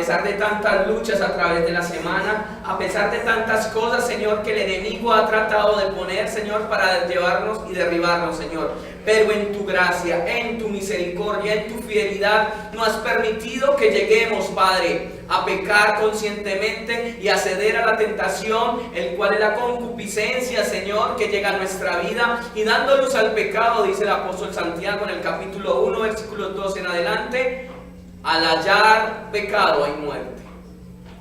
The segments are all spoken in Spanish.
pesar de tantas luchas a través de la semana, a pesar de tantas cosas, Señor, que el enemigo ha tratado de poner, Señor, para llevarnos y derribarnos, Señor. Pero en tu gracia, en tu misericordia, en tu fidelidad, no has permitido que lleguemos, Padre, a pecar conscientemente y a ceder a la tentación, el cual es la concupiscencia, Señor, que llega a nuestra vida, y dando luz al pecado, dice el apóstol Santiago en el capítulo 1, versículos 2 en adelante: al hallar pecado hay muerte.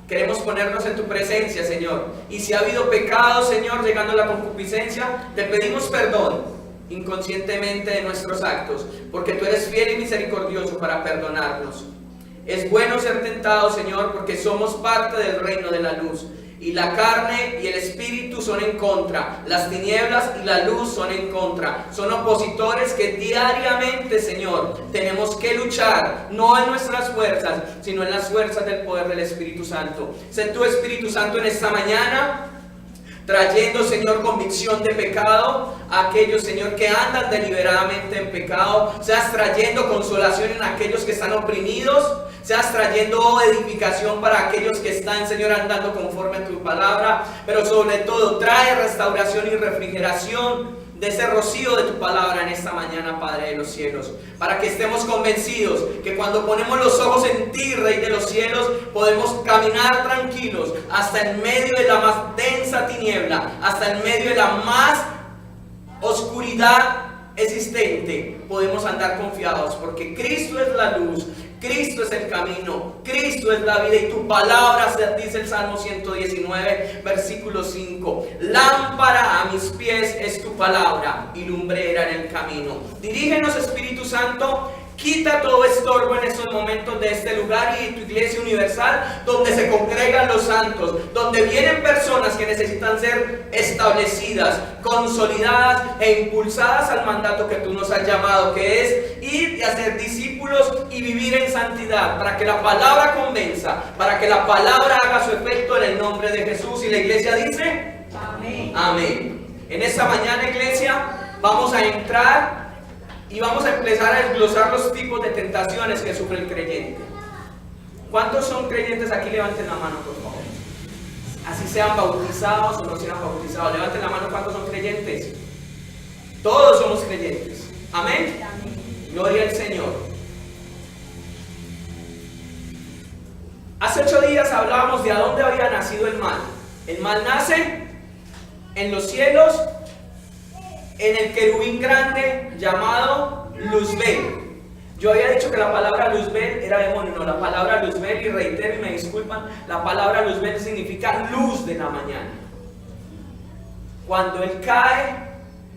Queremos ponernos en tu presencia, Señor, y si ha habido pecado, Señor, llegando a la concupiscencia, te pedimos perdón inconscientemente de nuestros actos, porque tú eres fiel y misericordioso para perdonarnos. Es bueno ser tentado, Señor, porque somos parte del reino de la luz, y la carne y el espíritu son en contra, las tinieblas y la luz son en contra, son opositores que diariamente, Señor, tenemos que luchar, no en nuestras fuerzas, sino en las fuerzas del poder del Espíritu Santo. Sé tu Espíritu Santo en esta mañana, trayendo, Señor, convicción de pecado a aquellos, Señor, que andan deliberadamente en pecado. Seas trayendo consolación en aquellos que están oprimidos. Seas trayendo edificación para aquellos que están, Señor, andando conforme a tu palabra. Pero sobre todo, trae restauración y refrigeración de ese rocío de tu palabra en esta mañana, Padre de los cielos, para que estemos convencidos que cuando ponemos los ojos en ti, Rey de los cielos, podemos caminar tranquilos hasta en medio de la más densa tiniebla, hasta en medio de la más oscuridad existente. Podemos andar confiados porque Cristo es la luz, Cristo es el camino, Cristo es la vida, y tu palabra, dice el Salmo 119, versículo 5: lámpara a mis pies es tu palabra y lumbrera en el camino. Dirígenos, Espíritu Santo. Quita todo estorbo en estos momentos de este lugar y de tu iglesia universal, donde se congregan los santos, donde vienen personas que necesitan ser establecidas, consolidadas e impulsadas al mandato que tú nos has llamado, que es ir y hacer discípulos y vivir en santidad, para que la palabra convenza, para que la palabra haga su efecto en el nombre de Jesús. Y la iglesia dice: amén. Amén. En esta mañana, iglesia, vamos a entrar y vamos a empezar a desglosar los tipos de tentaciones que sufre el creyente. ¿Cuántos son creyentes aquí? Levanten la mano, por favor. Así sean bautizados o no sean bautizados. Levanten la mano, ¿cuántos son creyentes? Todos somos creyentes. Amén. Gloria al Señor. Hace 8 días hablábamos de a dónde había nacido el mal. El mal nace en los cielos, en el querubín grande llamado Luzbel. Yo había dicho que la palabra Luzbel era demonio. No, la palabra Luzbel, y reitero y me disculpan, la palabra Luzbel significa luz de la mañana. Cuando él cae,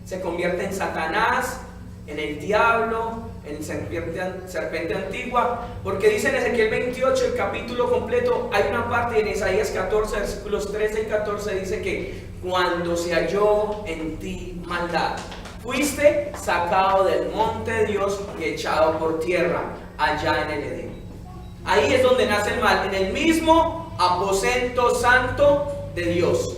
se convierte en Satanás, en el diablo, en serpiente antigua, porque dice en Ezequiel 28, el capítulo completo, hay una parte, y en Isaías 14, versículos 13 y 14 dice que cuando se halló en ti maldad, fuiste sacado del monte de Dios y echado por tierra allá en el Edén. Ahí es donde nace el mal, en el mismo aposento santo de Dios.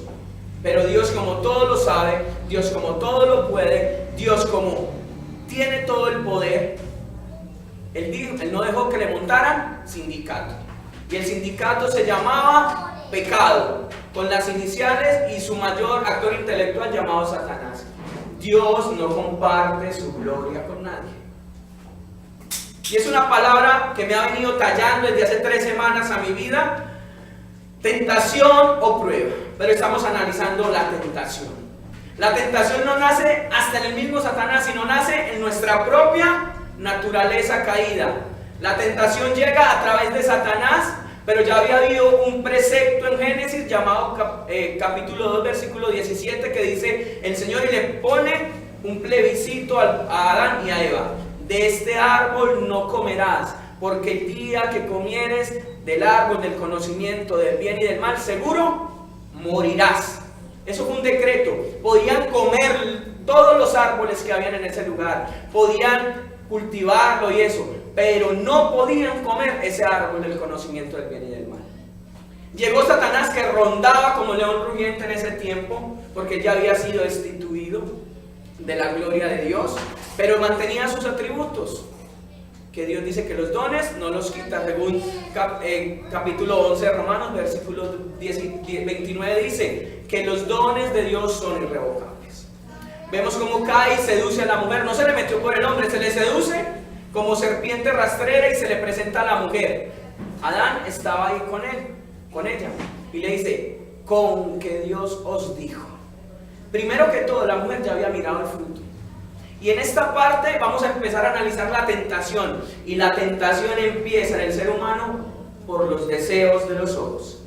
Pero Dios, como todo lo sabe, Dios como todo lo puede, Dios como tiene todo el poder, Él no dejó que le montaran sindicato. Y el sindicato se llamaba pecado, con las iniciales y su mayor actor intelectual llamado Satanás. Dios no comparte su gloria con nadie. Y es una palabra que me ha venido tallando desde hace 3 semanas a mi vida: tentación o prueba. Pero estamos analizando la tentación. La tentación no nace hasta en el mismo Satanás, sino nace en nuestra propia naturaleza caída. La tentación llega a través de Satanás, pero ya había habido un precepto en Génesis llamado capítulo 2, versículo 17, que dice el Señor y le pone un plebiscito a Adán y a Eva: de este árbol no comerás, porque el día que comieres del árbol del conocimiento del bien y del mal, seguro morirás. Eso fue un decreto. Podían comer todos los árboles que habían en ese lugar, podían cultivarlo y eso, pero no podían comer ese árbol del conocimiento del bien y del mal. Llegó Satanás, que rondaba como león rugiente en ese tiempo, porque ya había sido destituido de la gloria de Dios, pero mantenía sus atributos. que Dios dice que los dones no los quita, según capítulo 11 de Romanos, versículo 29 dice que los dones de Dios son irrevocables. Vemos cómo Caín seduce a la mujer, no se le metió por el hombre, se le seduce como serpiente rastrera y se le presenta a la mujer. Adán estaba ahí con él, con ella, y le dice, con que Dios os dijo. Primero que todo, la mujer ya había mirado el fruto. Y en esta parte vamos a empezar a analizar la tentación. Y la tentación empieza en el ser humano por los deseos de los ojos.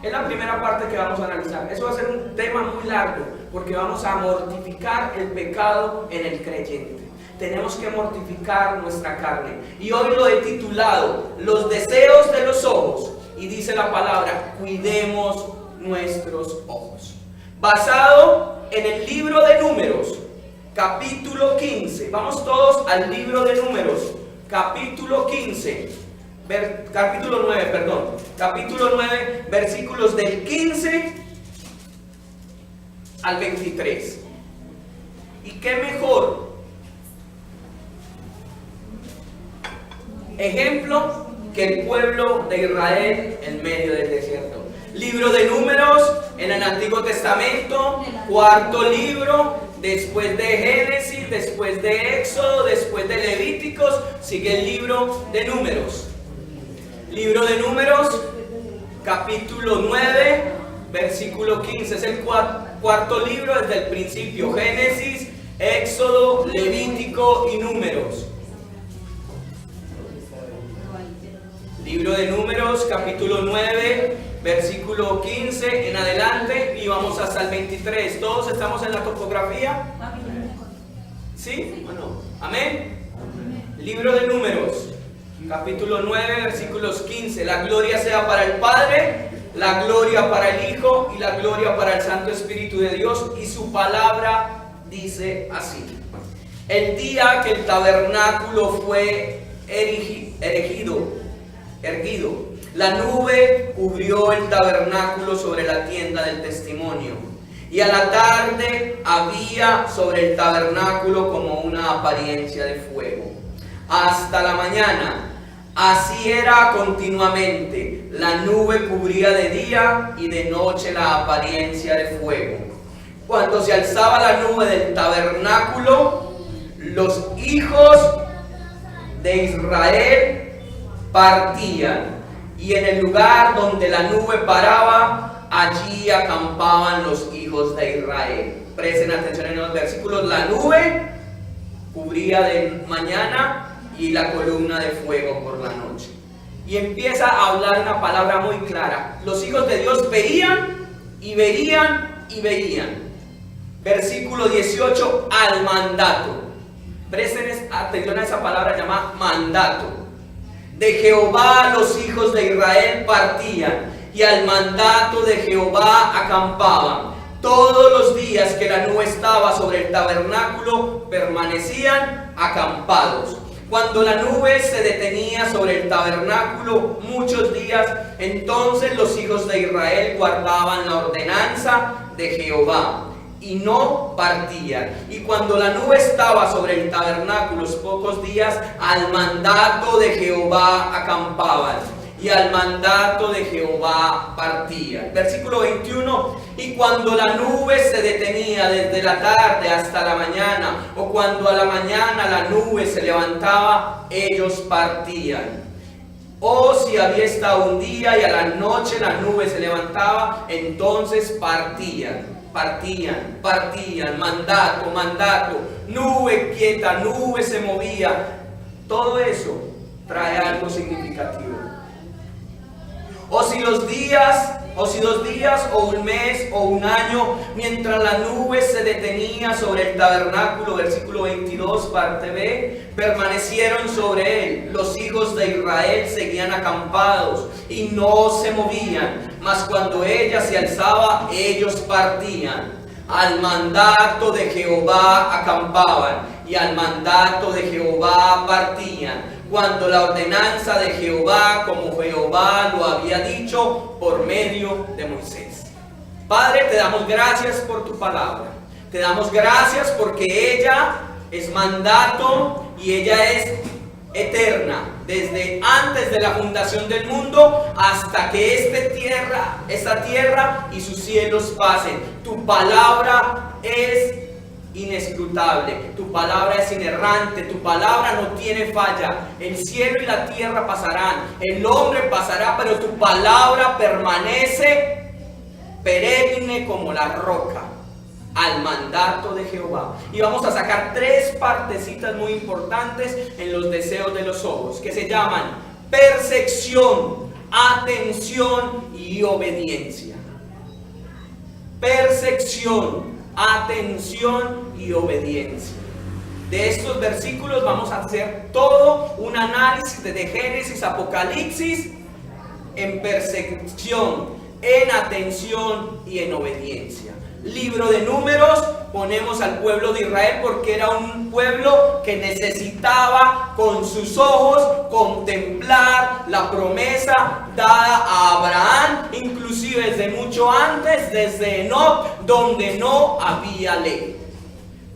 Es la primera parte que vamos a analizar. Eso va a ser un tema muy largo, porque vamos a mortificar el pecado en el creyente. Tenemos que mortificar nuestra carne. Y hoy lo he titulado, los deseos de los ojos. Y dice la palabra, cuidemos nuestros ojos. Basado en el libro de Números, capítulo 15. Vamos todos al libro de Números, capítulo 15. Capítulo 9, versículos del 15 al 23. ¿Y qué mejor ejemplo que el pueblo de Israel en medio del desierto? Libro de Números en el Antiguo Testamento, cuarto libro, después de Génesis, después de Éxodo, después de Levíticos, sigue el libro de Números. Libro de Números, capítulo 9, versículo 15, es el cuarto libro desde el principio, Génesis, Éxodo, Levítico y Números. Libro de Números, capítulo 9, versículo 15 en adelante y vamos hasta el 23. ¿Todos estamos en la topografía? ¿Sí? Bueno, amén. Libro de Números, capítulo 9, versículos 15. La gloria sea para el Padre, la gloria para el Hijo y la gloria para el Santo Espíritu de Dios. Y su palabra dice así: el día que el tabernáculo fue erguido, la nube cubrió el tabernáculo sobre la tienda del testimonio, y a la tarde había sobre el tabernáculo como una apariencia de fuego. Hasta la mañana, así era continuamente, la nube cubría de día y de noche la apariencia de fuego. Cuando se alzaba la nube del tabernáculo, los hijos de Israel partían, y en el lugar donde la nube paraba, allí acampaban los hijos de Israel. Presten atención en los versículos. La nube cubría de mañana y la columna de fuego por la noche. Y empieza a hablar una palabra muy clara. Los hijos de Dios veían y veían y veían. Versículo 18, al mandato. Presten atención a esa palabra llamada mandato. De Jehová los hijos de Israel partían, y al mandato de Jehová acampaban. Todos los días que la nube estaba sobre el tabernáculo, permanecían acampados. Cuando la nube se detenía sobre el tabernáculo muchos días, entonces los hijos de Israel guardaban la ordenanza de Jehová y no partían. Y cuando la nube estaba sobre el tabernáculo pocos días, al mandato de Jehová acampaban, y al mandato de Jehová partían. Versículo 21, y cuando la nube se detenía desde la tarde hasta la mañana, o cuando a la mañana la nube se levantaba, ellos partían. O si había estado un día y a la noche la nube se levantaba, entonces partían. Partían, mandato, nube quieta, nube se movía. Todo eso trae algo significativo. O si 2 días, o un mes, o un año, mientras la nube se detenía sobre el tabernáculo, versículo 22, parte B, permanecieron sobre él. Los hijos de Israel seguían acampados y no se movían, mas cuando ella se alzaba, ellos partían. Al mandato de Jehová acampaban, y al mandato de Jehová partían, cuando la ordenanza de Jehová, como Jehová lo había dicho por medio de Moisés. Padre, te damos gracias por tu palabra. Te damos gracias porque ella es mandato, y ella es eterna, desde antes de la fundación del mundo hasta que esta tierra y sus cielos pasen. Tu palabra es inescrutable, tu palabra es inerrante, tu palabra no tiene falla. El cielo y la tierra pasarán, el hombre pasará, pero tu palabra permanece perenne como la roca, al mandato de Jehová. Y vamos a sacar 3 partecitas muy importantes en los deseos de los ojos, que se llaman percepción, atención y obediencia. Percepción, atención y obediencia. De estos versículos vamos a hacer todo un análisis de Génesis, Apocalipsis, en percepción, en atención y en obediencia. Libro de Números, ponemos al pueblo de Israel porque era un pueblo que necesitaba con sus ojos contemplar la promesa dada a Abraham, inclusive desde mucho antes, desde Enoc, donde no había ley.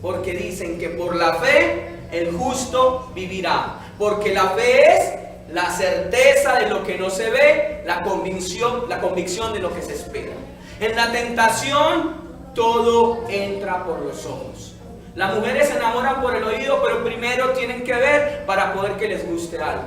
Porque dicen que por la fe el justo vivirá, porque la fe es la certeza de lo que no se ve, la convicción de lo que se espera. En la tentación todo entra por los ojos. Las mujeres se enamoran por el oído, pero primero tienen que ver para poder que les guste algo.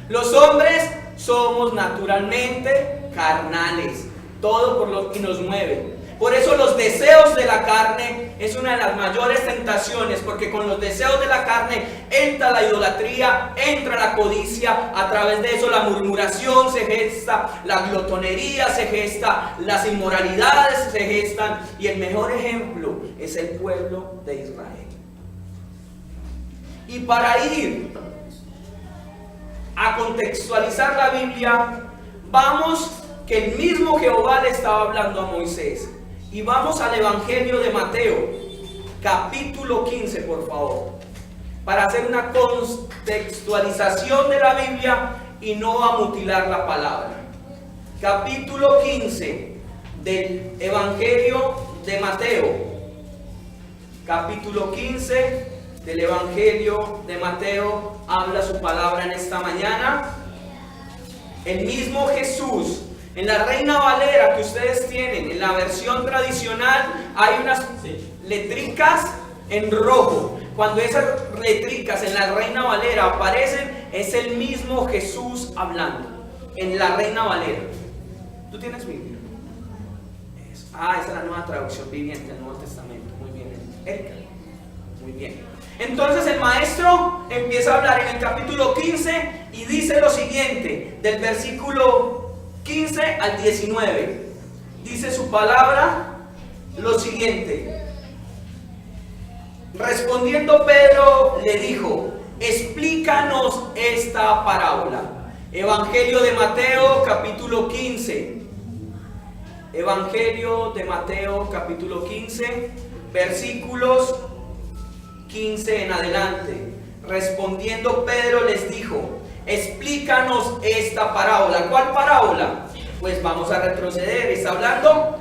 Los hombres somos naturalmente carnales, todo por lo que nos mueve. Por eso los deseos de la carne es una de las mayores tentaciones, porque con los deseos de la carne entra la idolatría, entra la codicia, a través de eso la murmuración se gesta, la glotonería se gesta, las inmoralidades se gestan, y el mejor ejemplo es el pueblo de Israel. Y para ir a contextualizar la Biblia, vamos que el mismo Jehová le estaba hablando a Moisés. Y vamos al Evangelio de Mateo, capítulo 15, por favor, para hacer una contextualización de la Biblia y no a mutilar la palabra. Capítulo 15 del Evangelio de Mateo. Capítulo 15 del Evangelio de Mateo habla su palabra en esta mañana. El mismo Jesús. En la Reina Valera que ustedes tienen, en la versión tradicional, hay unas letricas en rojo. Cuando esas letricas en la Reina Valera aparecen, es el mismo Jesús hablando. En la Reina Valera. ¿Tú tienes Biblia? Esa es la nueva traducción viviente del Nuevo Testamento. Muy bien, Erika. Muy bien. Entonces el maestro empieza a hablar en el capítulo 15 y dice lo siguiente, del versículo 15 al 19, dice su palabra lo siguiente: respondiendo Pedro le dijo, explícanos esta parábola. Evangelio de Mateo capítulo 15, Evangelio de Mateo capítulo 15, versículos 15 en adelante. Respondiendo Pedro les dijo, explícanos esta parábola. ¿Cuál parábola? Pues vamos a retroceder. Está hablando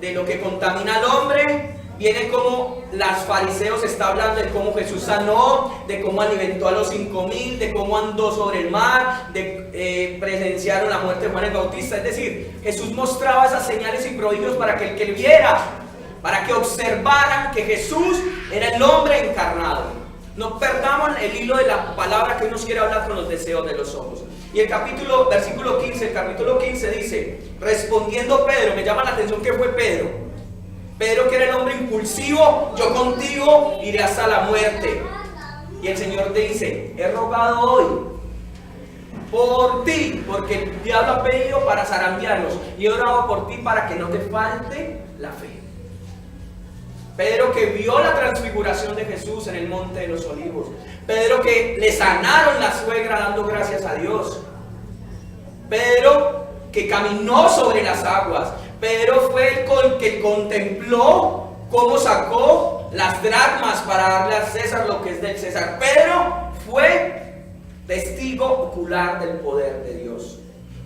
de lo que contamina al hombre. Viene como los fariseos, está hablando de cómo Jesús sanó, de cómo alimentó a los 5,000, de cómo andó sobre el mar, presenciaron la muerte de Juan el Bautista. Es decir, Jesús mostraba esas señales y prodigios para que el que viera, para que observaran que Jesús era el hombre encarnado. No perdamos el hilo de la palabra que hoy nos quiere hablar con los deseos de los ojos. Y el versículo 15, el capítulo 15 dice, respondiendo Pedro, me llama la atención que fue Pedro. Pedro, que era el hombre impulsivo, yo contigo iré hasta la muerte. Y el Señor te dice, he rogado hoy por ti, porque el diablo ha pedido para zarandearlos, y he orado por ti para que no te falte la fe. Pedro, que vio la transfiguración de Jesús en el monte de los olivos. Pedro, que le sanaron la suegra dando gracias a Dios. Pedro, que caminó sobre las aguas. Pedro fue el que contempló cómo sacó las dracmas para darle a César lo que es del César. Pedro fue testigo ocular del poder de Dios.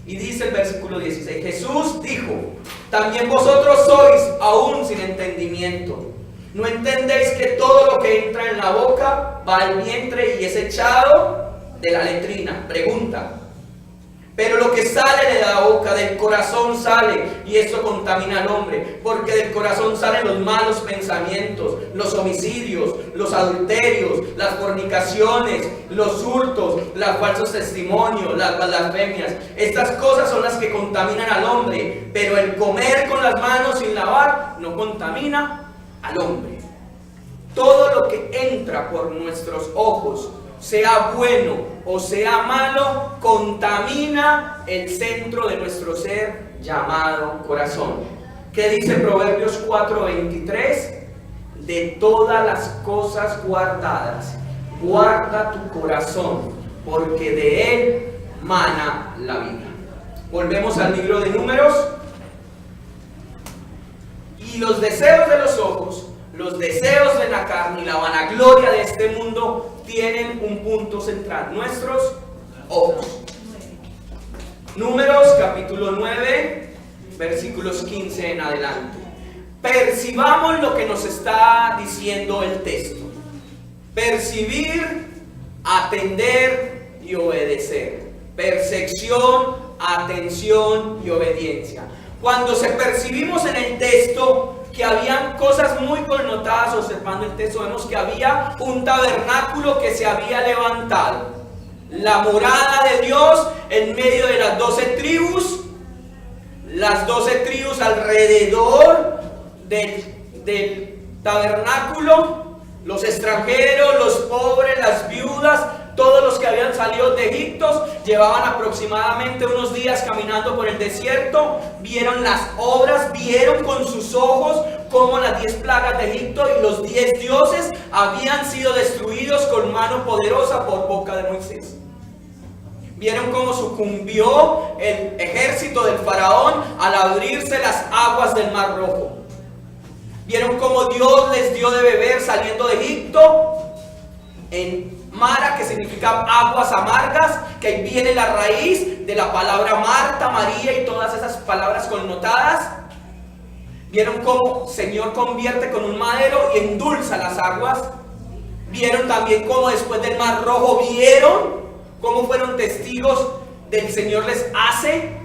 Y dice el versículo 16, Jesús dijo, también vosotros sois aún sin entendimiento. ¿No entendéis que todo lo que entra en la boca va al vientre y es echado de la letrina? Pregunta. Pero lo que sale de la boca, del corazón sale, y esto contamina al hombre, porque del corazón salen los malos pensamientos, los homicidios, los adulterios, las fornicaciones, los hurtos, los falsos testimonios, las blasfemias. Estas cosas son las que contaminan al hombre, pero el comer con las manos sin lavar no contamina al hombre. Todo lo que entra por nuestros ojos, sea bueno o sea malo, contamina el centro de nuestro ser llamado corazón. ¿Qué dice Proverbios 4:23? De todas las cosas guardadas, guarda tu corazón, porque de él mana la vida. Volvemos al libro de Números. Y los deseos de los ojos, los deseos de la carne y la vanagloria de este mundo tienen un punto central: nuestros ojos. Números capítulo 9, versículos 15 en adelante. Percibamos lo que nos está diciendo el texto. Percibir, atender y obedecer. Percepción, atención y obediencia. Cuando se percibimos en el texto que habían cosas muy connotadas, observando el texto vemos que había un tabernáculo que se había levantado, la morada de Dios en medio de las 12 tribus, las 12 tribus alrededor del tabernáculo, los extranjeros, los pobres, las viudas, todos los que habían salido de Egipto, llevaban aproximadamente unos días caminando por el desierto, vieron las obras, vieron con sus ojos cómo las 10 plagas de Egipto y los 10 dioses habían sido destruidos con mano poderosa por boca de Moisés. Vieron cómo sucumbió el ejército del faraón al abrirse las aguas del Mar Rojo. Vieron cómo Dios les dio de beber saliendo de Egipto en Mara, que significa aguas amargas, que ahí viene la raíz de la palabra Marta, María y todas esas palabras connotadas. Vieron cómo el Señor convierte con un madero y endulza las aguas. Vieron también cómo después del Mar Rojo vieron cómo fueron testigos del Señor les hace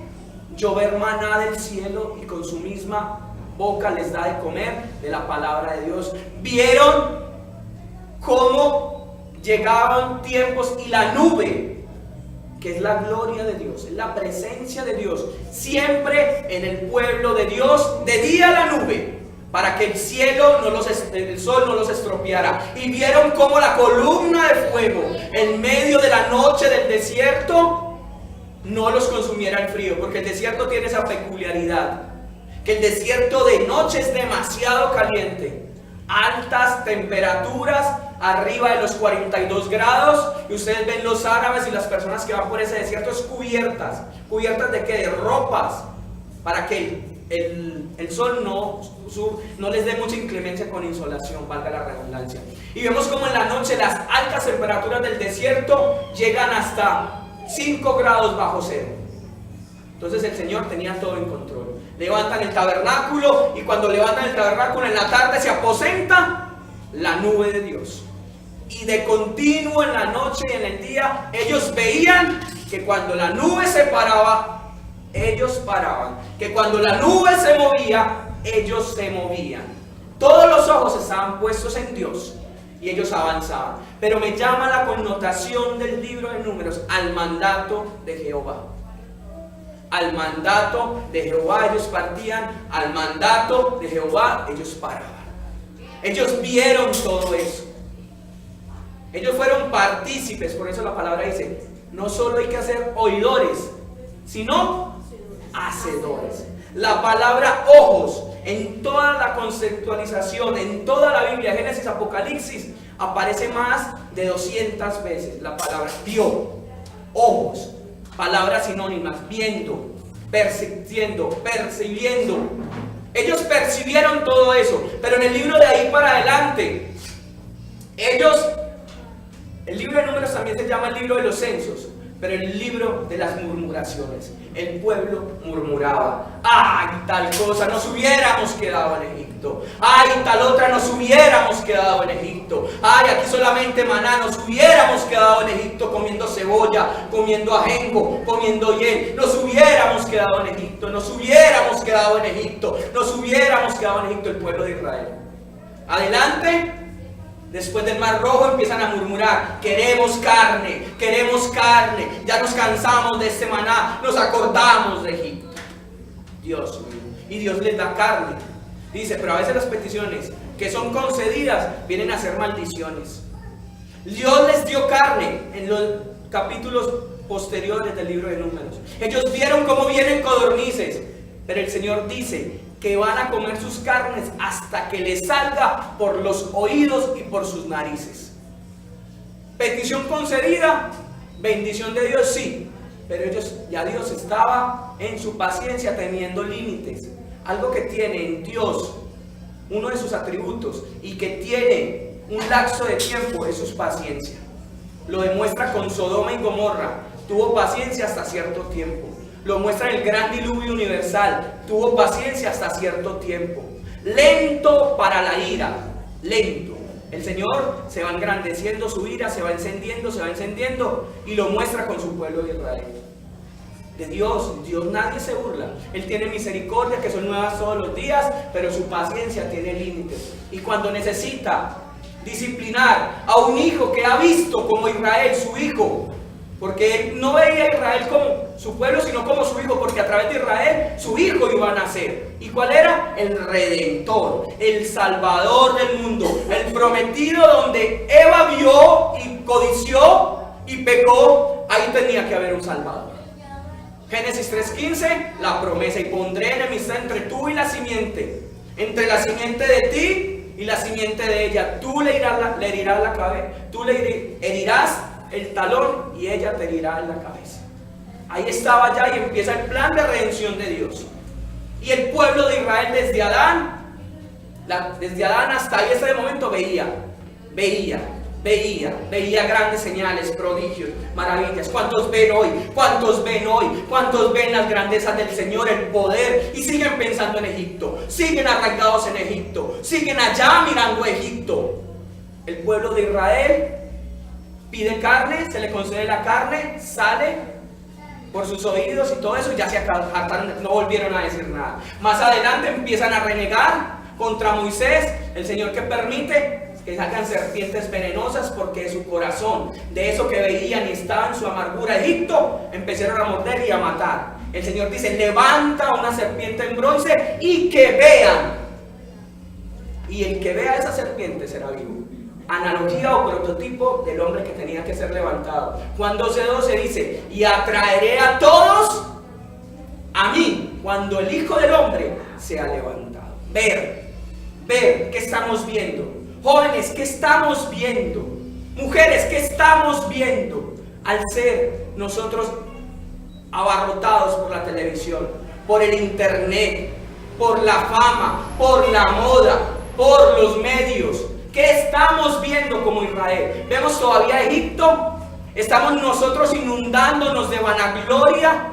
llover maná del cielo y con su misma boca les da de comer de la palabra de Dios. Vieron cómo llegaban tiempos y la nube, que es la gloria de Dios, es la presencia de Dios, siempre en el pueblo de Dios, de día la nube, para que el sol no los estropeara. Y vieron cómo la columna de fuego en medio de la noche del desierto no los consumiera el frío, porque el desierto tiene esa peculiaridad, que el desierto de noche es demasiado caliente, altas temperaturas, arriba de los 42 grados, y ustedes ven los árabes y las personas que van por ese desierto es cubiertas de qué, de ropas, para que el sol no les dé mucha inclemencia con insolación, valga la redundancia. Y vemos como en la noche las altas temperaturas del desierto llegan hasta 5 grados bajo cero. Entonces el Señor tenía todo en control. Levantan el tabernáculo, y cuando levantan el tabernáculo en la tarde se aposenta la nube de Dios. Y de continuo en la noche y en el día ellos veían que cuando la nube se paraba, ellos paraban, que cuando la nube se movía, ellos se movían. Todos los ojos estaban puestos en Dios y ellos avanzaban. Pero me llama la connotación del libro de Números al mandato de Jehová. Al mandato de Jehová ellos partían, al mandato de Jehová ellos paraban. Ellos vieron todo eso. Ellos fueron partícipes, por eso la palabra dice, no solo hay que ser oidores, sino hacedores. La palabra ojos, en toda la conceptualización, en toda la Biblia, Génesis, Apocalipsis, aparece más de 200 veces la palabra vio, ojos, palabras sinónimas, viendo, percibiendo, percibiendo. Ellos percibieron todo eso, pero en el libro de ahí para adelante, el libro de Números también se llama el libro de los censos, pero el libro de las murmuraciones. El pueblo murmuraba. ¡Ay, tal cosa, nos hubiéramos quedado en Egipto. Ay, tal otra, nos hubiéramos quedado en Egipto. Ay, aquí solamente maná, nos hubiéramos quedado en Egipto comiendo cebolla, comiendo ajenjo, comiendo hiel. Nos hubiéramos quedado en Egipto, nos hubiéramos quedado en Egipto, nos hubiéramos quedado en Egipto, el pueblo de Israel. Adelante. Después del Mar Rojo empiezan a murmurar: queremos carne, ya nos cansamos de este maná, nos acordamos de Egipto. Dios mío, y Dios les da carne. Dice, pero a veces las peticiones que son concedidas vienen a ser maldiciones. Dios les dio carne en los capítulos posteriores del libro de Números. Ellos vieron cómo vienen codornices, pero el Señor dice que van a comer sus carnes hasta que les salga por los oídos y por sus narices. Petición concedida, bendición de Dios, sí, pero ya Dios estaba en su paciencia teniendo límites. Algo que tiene en Dios, uno de sus atributos, y que tiene un lapso de tiempo, es su paciencia. Lo demuestra con Sodoma y Gomorra, tuvo paciencia hasta cierto tiempo. Lo muestra el gran diluvio universal, tuvo paciencia hasta cierto tiempo. Lento para la ira, lento. El Señor se va engrandeciendo, su ira se va encendiendo y lo muestra con su pueblo de Israel. De Dios nadie se burla. Él tiene misericordia que son nuevas todos los días, pero su paciencia tiene límites. Y cuando necesita disciplinar a un hijo que ha visto como Israel, su hijo, porque él no veía a Israel como su pueblo, sino como su hijo, porque a través de Israel su hijo iba a nacer. ¿Y cuál era? El Redentor, el Salvador del mundo, el prometido, donde Eva vio y codició y pecó. Ahí tenía que haber un Salvador. Génesis 3:15, la promesa: y pondré enemistad entre tú y la simiente, entre la simiente de ti y la simiente de ella. Tú le herirás la cabeza, tú le herirás el talón y ella te herirá en la cabeza. Ahí estaba ya, y empieza el plan de redención de Dios. Y el pueblo de Israel desde Adán hasta ahí, hasta el momento, veía grandes señales, prodigios, maravillas. ¿Cuántos ven hoy? ¿Cuántos ven las grandezas del Señor, el poder? Y siguen pensando en Egipto, siguen arraigados en Egipto, siguen allá mirando a Egipto. El pueblo de Israel pide carne, se le concede la carne, sale por sus oídos y todo eso, y ya se hartaron, no volvieron a decir nada. Más adelante empiezan a renegar contra Moisés, el Señor que permite que salgan serpientes venenosas, porque de su corazón, de eso que veían y estaba en su amargura Egipto, empezaron a morder y a matar. El Señor dice: levanta una serpiente en bronce y que vean. Y el que vea esa serpiente será vivo. Analogía o prototipo del hombre que tenía que ser levantado. Juan 12:12 dice: y atraeré a todos a mí cuando el Hijo del Hombre sea levantado. Ver, ¿qué estamos viendo? Jóvenes, ¿qué estamos viendo? Mujeres, ¿qué estamos viendo? Al ser nosotros abarrotados por la televisión, por el internet, por la fama, por la moda, por los medios, ¿qué estamos viendo como Israel? ¿Vemos todavía Egipto? ¿Estamos nosotros inundándonos de vanagloria?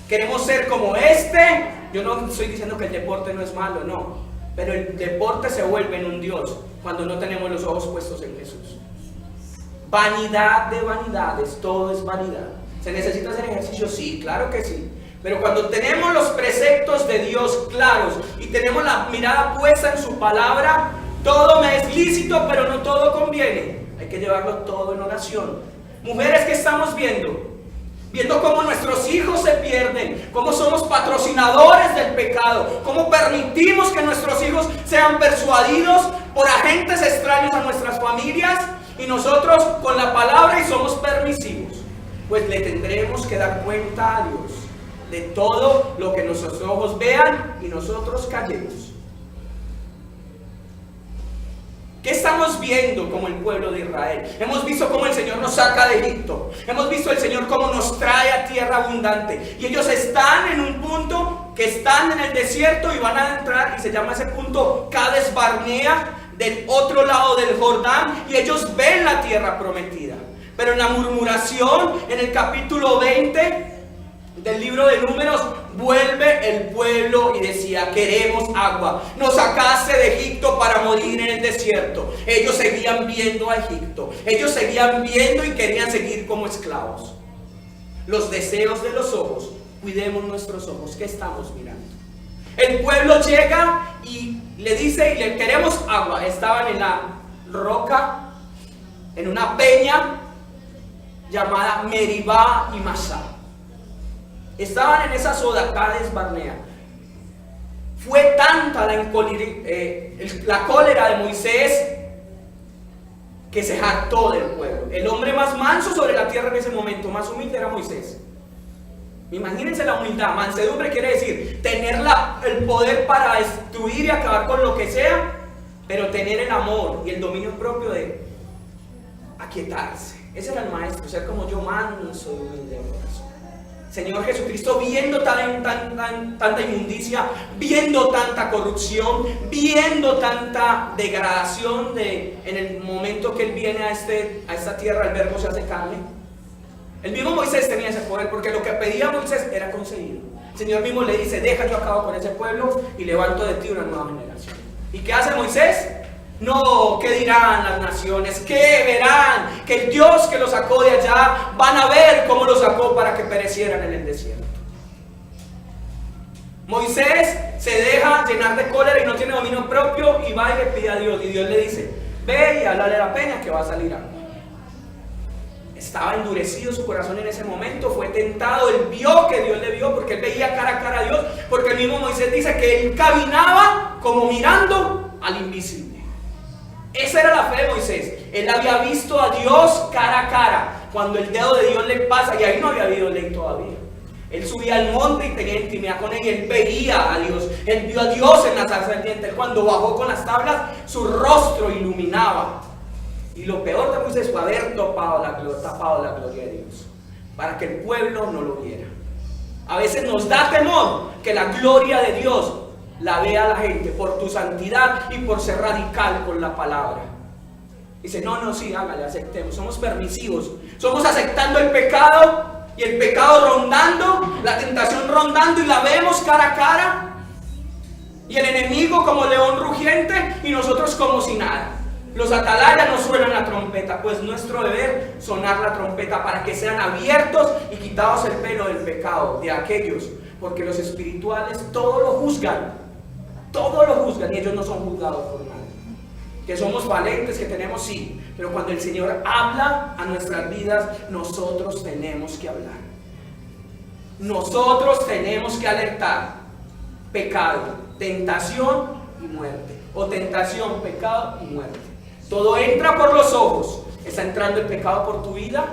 ¿Queremos ser como este? Yo no estoy diciendo que el deporte no es malo, no. Pero el deporte se vuelve en un Dios cuando no tenemos los ojos puestos en Jesús. Vanidad de vanidades, todo es vanidad. ¿Se necesita hacer ejercicio? Sí, claro que sí. Pero cuando tenemos los preceptos de Dios claros y tenemos la mirada puesta en su palabra, todo me es lícito, pero no todo conviene. Hay que llevarlo todo en oración. Mujeres, ¿qué estamos viendo? Viendo cómo nuestros hijos se pierden, cómo somos patrocinadores del pecado, cómo permitimos que nuestros hijos sean persuadidos por agentes extraños a nuestras familias, y nosotros con la palabra y somos permisivos. Pues le tendremos que dar cuenta a Dios de todo lo que nuestros ojos vean y nosotros callemos. ¿Qué estamos viendo como el pueblo de Israel? Hemos visto cómo el Señor nos saca de Egipto. Hemos visto el Señor cómo nos trae a tierra abundante. Y ellos están en un punto que están en el desierto y van a entrar, y se llama ese punto Cades Barnea, del otro lado del Jordán. Y ellos ven la tierra prometida. Pero en la murmuración, en el capítulo 20 del libro de Números, vuelve el pueblo y decía: queremos agua, nos sacaste de Egipto para morir en el desierto. Ellos seguían viendo a Egipto, ellos seguían viendo y querían seguir como esclavos. Los deseos de los ojos, cuidemos nuestros ojos, ¿qué estamos mirando? El pueblo llega y le dice: y le queremos agua. Estaban en la roca, en una peña llamada Meribá y Masá. Estaban en esa soda, Cades Barnea. Fue tanta la cólera de Moisés que se hartó del pueblo. El hombre más manso sobre la tierra en ese momento, más humilde, era Moisés. Imagínense la humildad. Mansedumbre quiere decir tener el poder para destruir y acabar con lo que sea, pero tener el amor y el dominio propio de aquietarse. Ese era el maestro, ser como yo, manso y humilde de corazón. Señor Jesucristo, viendo tanta inmundicia, viendo tanta corrupción, viendo tanta degradación en el momento que Él viene a esta tierra, el verbo se hace carne. El mismo Moisés tenía ese poder, porque lo que pedía Moisés era conseguido. El Señor mismo le dice: deja, yo acabo con ese pueblo y levanto de ti una nueva generación. ¿Y qué hace Moisés? No, ¿qué dirán las naciones? ¿Qué verán? Que el Dios que los sacó de allá, van a ver cómo los sacó para que perecieran en el desierto. Moisés se deja llenar de cólera y no tiene dominio propio, y va y le pide a Dios, y Dios le dice: ve y háblale a la peña que va a salir agua. Estaba endurecido su corazón en ese momento, fue tentado, él vio que Dios le vio, porque él veía cara a cara a Dios, porque el mismo Moisés dice que él caminaba como mirando al invisible. Esa era la fe de Moisés. Él había visto a Dios cara a cara, cuando el dedo de Dios le pasa, y ahí no había habido ley todavía. Él subía al monte y tenía intimidad con él, y él veía a Dios. Él vio a Dios en la zarza ardiente. Cuando bajó con las tablas, su rostro iluminaba. Y lo peor de Moisés fue haber tapado la gloria de Dios, para que el pueblo no lo viera. A veces nos da temor que la gloria de Dios la vea la gente por tu santidad y por ser radical con la palabra. Dice: no, sí, hágale, aceptemos. Somos permisivos, somos aceptando el pecado, y el pecado rondando, la tentación rondando, y la vemos cara a cara, y el enemigo como león rugiente, y nosotros como si nada. Los atalayas no suenan la trompeta, pues nuestro deber sonar la trompeta para que sean abiertos y quitados el velo del pecado de aquellos, porque los espirituales todo lo juzgan, y ellos no son juzgados por nadie. Que somos valentes, que tenemos, sí, pero cuando el Señor habla a nuestras vidas, nosotros tenemos que hablar. Nosotros tenemos que alertar: pecado, tentación y muerte, o tentación, pecado y muerte. Todo entra por los ojos. Está entrando el pecado por tu vida,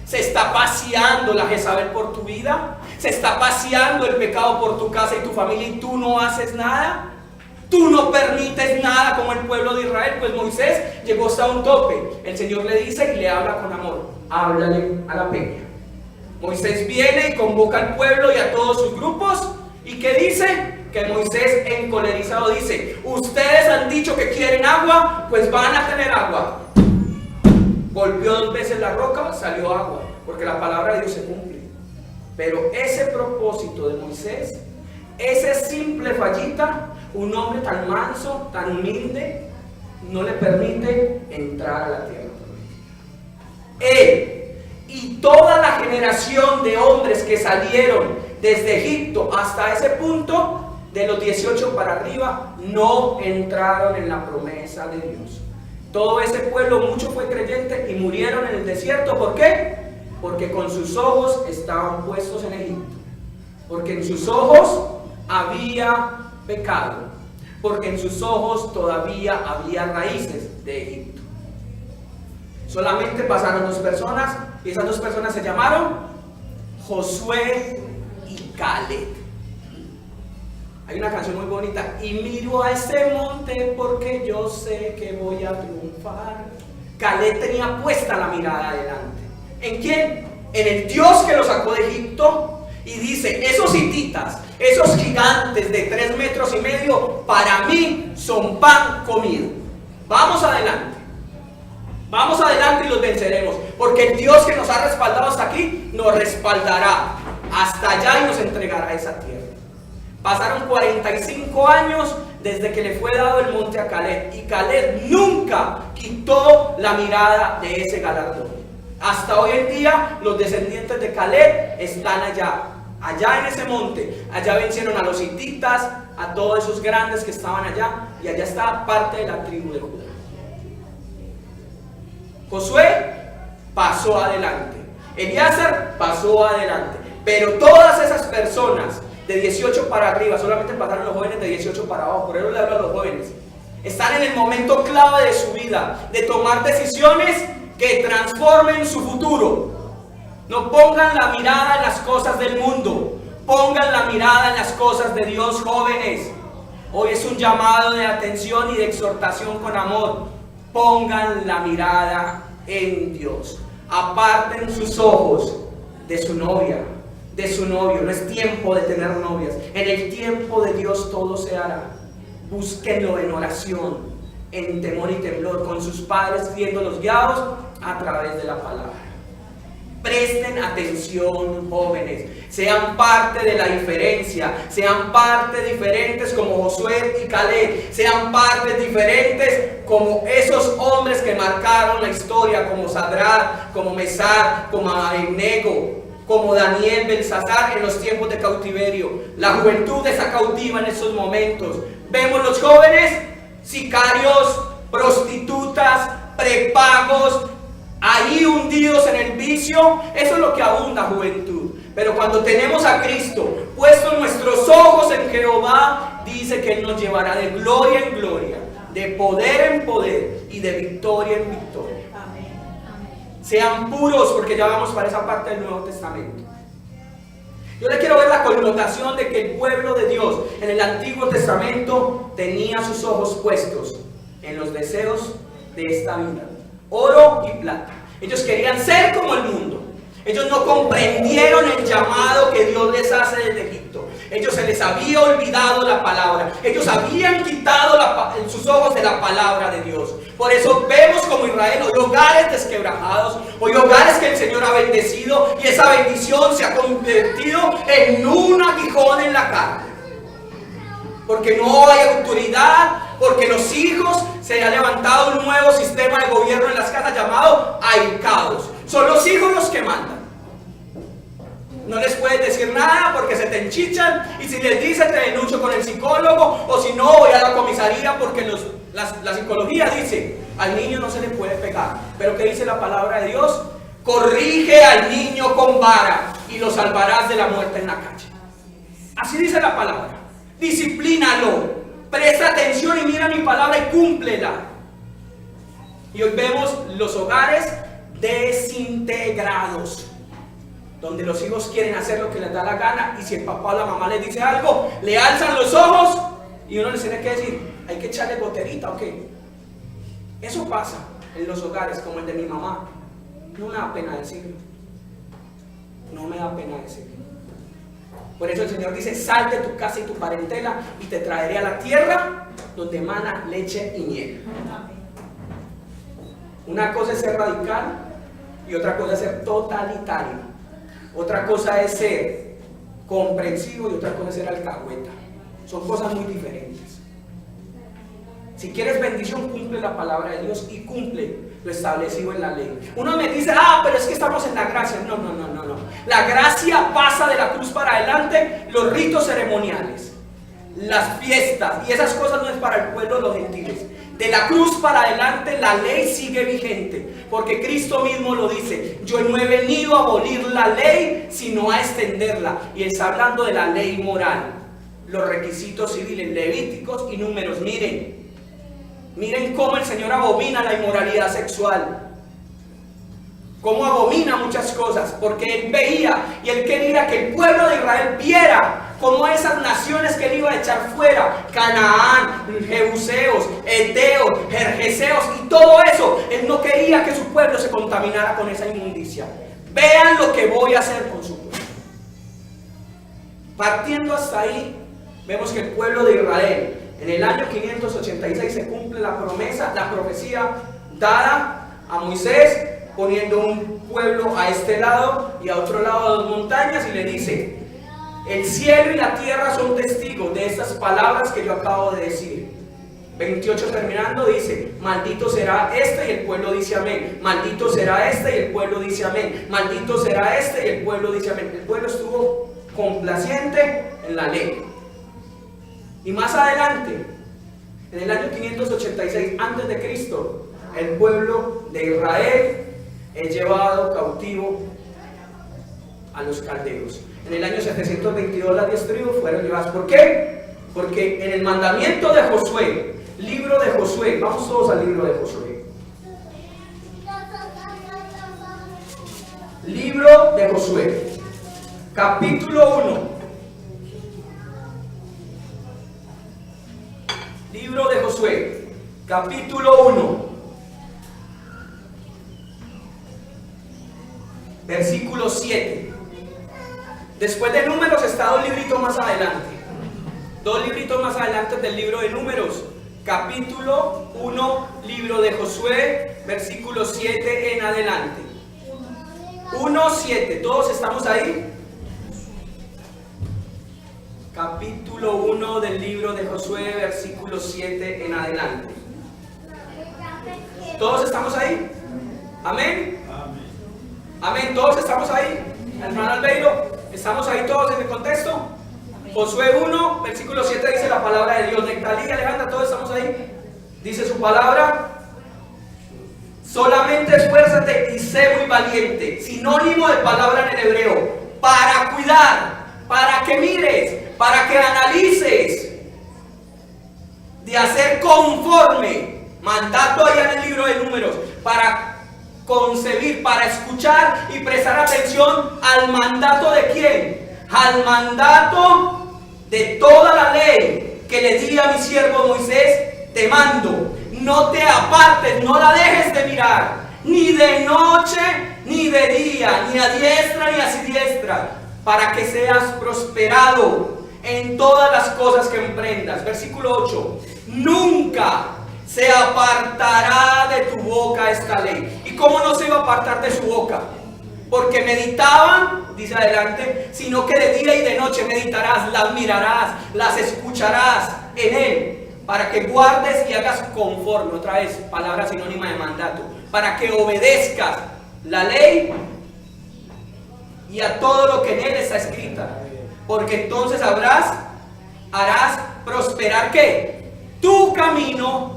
se está paseando la Jezabel por tu vida, se está paseando el pecado por tu casa y tu familia, y tú no haces nada. Tú no permites nada, como el pueblo de Israel. Pues Moisés llegó hasta un tope. El Señor le dice y le habla con amor: háblale a la peña. Moisés viene y convoca al pueblo y a todos sus grupos. ¿Y qué dice? Que Moisés, encolerizado, dice: ustedes han dicho que quieren agua, pues van a tener agua. Golpeó 2 veces la roca, salió agua, porque la palabra de Dios se cumple. Pero ese propósito de Moisés, ese simple fallita, un hombre tan manso, tan humilde, no le permite entrar a la tierra prometida. Él y toda la generación de hombres que salieron desde Egipto hasta ese punto, de los 18 para arriba, no entraron en la promesa de Dios. Todo ese pueblo, mucho fue creyente y murieron en el desierto. ¿Por qué? Porque con sus ojos estaban puestos en Egipto. Porque en sus ojos había pecado. Porque en sus ojos todavía había raíces de Egipto. Solamente pasaron 2 personas, y esas 2 personas se llamaron Josué y Caleb. Hay una canción muy bonita: y miro a ese monte porque yo sé que voy a triunfar. Caleb tenía puesta la mirada adelante. ¿En quién? En el Dios que lo sacó de Egipto. Y dice: esos hititas, esos gigantes de 3,5 metros, para mí son pan comido. Vamos adelante y los venceremos, porque el Dios que nos ha respaldado hasta aquí nos respaldará. hasta allá y nos entregará esa tierra. Pasaron 45 años desde que le fue dado el monte a Caleb, y Caleb nunca quitó la mirada de ese galardón. Hasta hoy en día los descendientes de Caleb están allá en ese monte. Allá vencieron a los hititas, a todos esos grandes que estaban allá, y allá está parte de la tribu de Judá. Josué pasó adelante, Eliezer pasó adelante, pero todas esas personas de 18 para arriba, solamente pasaron los jóvenes de 18 para abajo, por eso le hablo a los jóvenes, están en el momento clave de su vida, de tomar decisiones que transformen su futuro. No pongan la mirada en las cosas del mundo, pongan la mirada en las cosas de Dios, jóvenes. Hoy es un llamado de atención y de exhortación con amor. Pongan la mirada en Dios. Aparten sus ojos de su novia, de su novio. No es tiempo de tener novias. En el tiempo de Dios todo se hará. Búsquenlo en oración, en temor y temblor, con sus padres, siéndolos guiados a través de la palabra. Presten atención, jóvenes. Sean parte de la diferencia. Sean parte diferentes como Josué y Caleb. Sean partes diferentes como esos hombres que marcaron la historia, como Sadrach, como Mesach, como Abednego, como Daniel, Belsasar en los tiempos de cautiverio. La juventud está cautiva en esos momentos. Vemos los jóvenes sicarios, prostitutas, prepagos, ahí hundidos en el vicio. Eso es lo que abunda, juventud. Pero cuando tenemos a Cristo, puestos nuestros ojos en Jehová, dice que Él nos llevará de gloria en gloria, de poder en poder y de victoria en victoria. Sean puros, porque ya vamos para esa parte del Nuevo Testamento. Yo le quiero ver la connotación de que el pueblo de Dios en el Antiguo Testamento tenía sus ojos puestos en los deseos de esta vida, oro y plata. Ellos querían ser como el mundo. Ellos no comprendieron el llamado que Dios les hace desde Egipto. Ellos se les había olvidado la palabra. Ellos habían quitado sus ojos de la palabra de Dios. Por eso vemos como Israel, hoy hogares desquebrajados, hoy hogares que el Señor ha bendecido, y esa bendición se ha convertido en un aguijón en la carne. Porque no hay autoridad, porque los hijos, se ha levantado un nuevo sistema de gobierno en las casas llamado ahijados. Son los hijos los que mandan. No les puedes decir nada porque se te enchichan, y si les dices te denuncio con el psicólogo, o si no voy a la comisaría, porque la psicología dice al niño no se le puede pegar. Pero ¿qué dice la palabra de Dios? Corrige al niño con vara y lo salvarás de la muerte en la calle. Así dice la palabra. Disciplínalo, presta atención y mira mi palabra y cúmplela. Y hoy vemos los hogares desintegrados, donde los hijos quieren hacer lo que les da la gana, y si el papá o la mamá les dice algo, le alzan los ojos y uno les tiene que decir, hay que echarle goterita o qué. Eso pasa en los hogares como el de mi mamá. No me da pena decirlo. No me da pena decirlo. Por eso el Señor dice, sal de tu casa y tu parentela y te traeré a la tierra donde mana leche y miel. Una cosa es ser radical y otra cosa es ser totalitario. Otra cosa es ser comprensivo y otra cosa es ser alcahueta. Son cosas muy diferentes. Si quieres bendición, cumple la palabra de Dios y cumple lo establecido en la ley. Uno me dice, pero es que estamos en la gracia. No. La gracia pasa de la cruz para adelante, los ritos ceremoniales, las fiestas y esas cosas no es para el pueblo de los gentiles. De la cruz para adelante la ley sigue vigente, porque Cristo mismo lo dice, yo no he venido a abolir la ley, sino a extenderla. Y está hablando de la ley moral, los requisitos civiles, Levíticos y Números. Miren cómo el Señor abomina la inmoralidad sexual, cómo abomina muchas cosas, porque Él veía y Él quería que el pueblo de Israel viera como esas naciones que Él iba a echar fuera, Canaán, Jebuseos, Eteos, Gergeseos y todo eso, Él no quería que su pueblo se contaminara con esa inmundicia. Vean lo que voy a hacer con su pueblo. Partiendo hasta ahí, vemos que el pueblo de Israel, en el año 586 se cumple la promesa, la profecía dada a Moisés poniendo un pueblo a este lado y a otro lado dos montañas, y le dice: el cielo y la tierra son testigos de estas palabras que yo acabo de decir. 28 terminando dice: maldito será este, y el pueblo dice amén. Maldito será este, y el pueblo dice amén. Maldito será este, y el pueblo dice amén. El pueblo estuvo complaciente en la ley. Y más adelante, en el año 586 antes de Cristo, el pueblo de Israel es llevado cautivo a los caldeos. En el año 722 las 10 tribus fueron llevadas. ¿Por qué? Porque en el mandamiento de Josué, libro de Josué, vamos todos al libro de Josué. Libro de Josué, capítulo 1. Libro de Josué, capítulo 1, versículo 7. Después de Números está dos libritos más adelante. Dos libritos más adelante del libro de Números, capítulo 1, libro de Josué, versículo 7 en adelante. 1:7, ¿todos estamos ahí? Capítulo 1 del libro de Josué, versículo 7 en adelante. ¿Todos estamos ahí? ¿Amén? Amén, ¿todos estamos ahí? Hermano Albeiro, ¿estamos ahí todos en el contexto? Josué 1, versículo 7 dice la palabra de Dios. Nectalí, Alejandra, ¿todos estamos ahí? Dice su palabra: solamente esfuérzate y sé muy valiente. Sinónimo de palabra en el hebreo: para cuidar, para que mires, para que analices, de hacer conforme, mandato allá en el libro de Números, para concebir, para escuchar y prestar atención al mandato de quién, al mandato de toda la ley que le di a mi siervo Moisés, te mando, no te apartes, no la dejes de mirar, ni de noche ni de día, ni a diestra ni a siniestra, para que seas prosperado en todas las cosas que emprendas. Versículo 8: nunca se apartará de tu boca esta ley. ¿Y cómo no se iba a apartar de su boca? Porque meditaban, dice adelante, sino que de día y de noche meditarás, las mirarás, las escucharás en él, para que guardes y hagas conforme. Otra vez, palabra sinónima de mandato. Para que obedezcas la ley y a todo lo que en él está escrita, porque entonces harás prosperar ¿qué? Tu camino.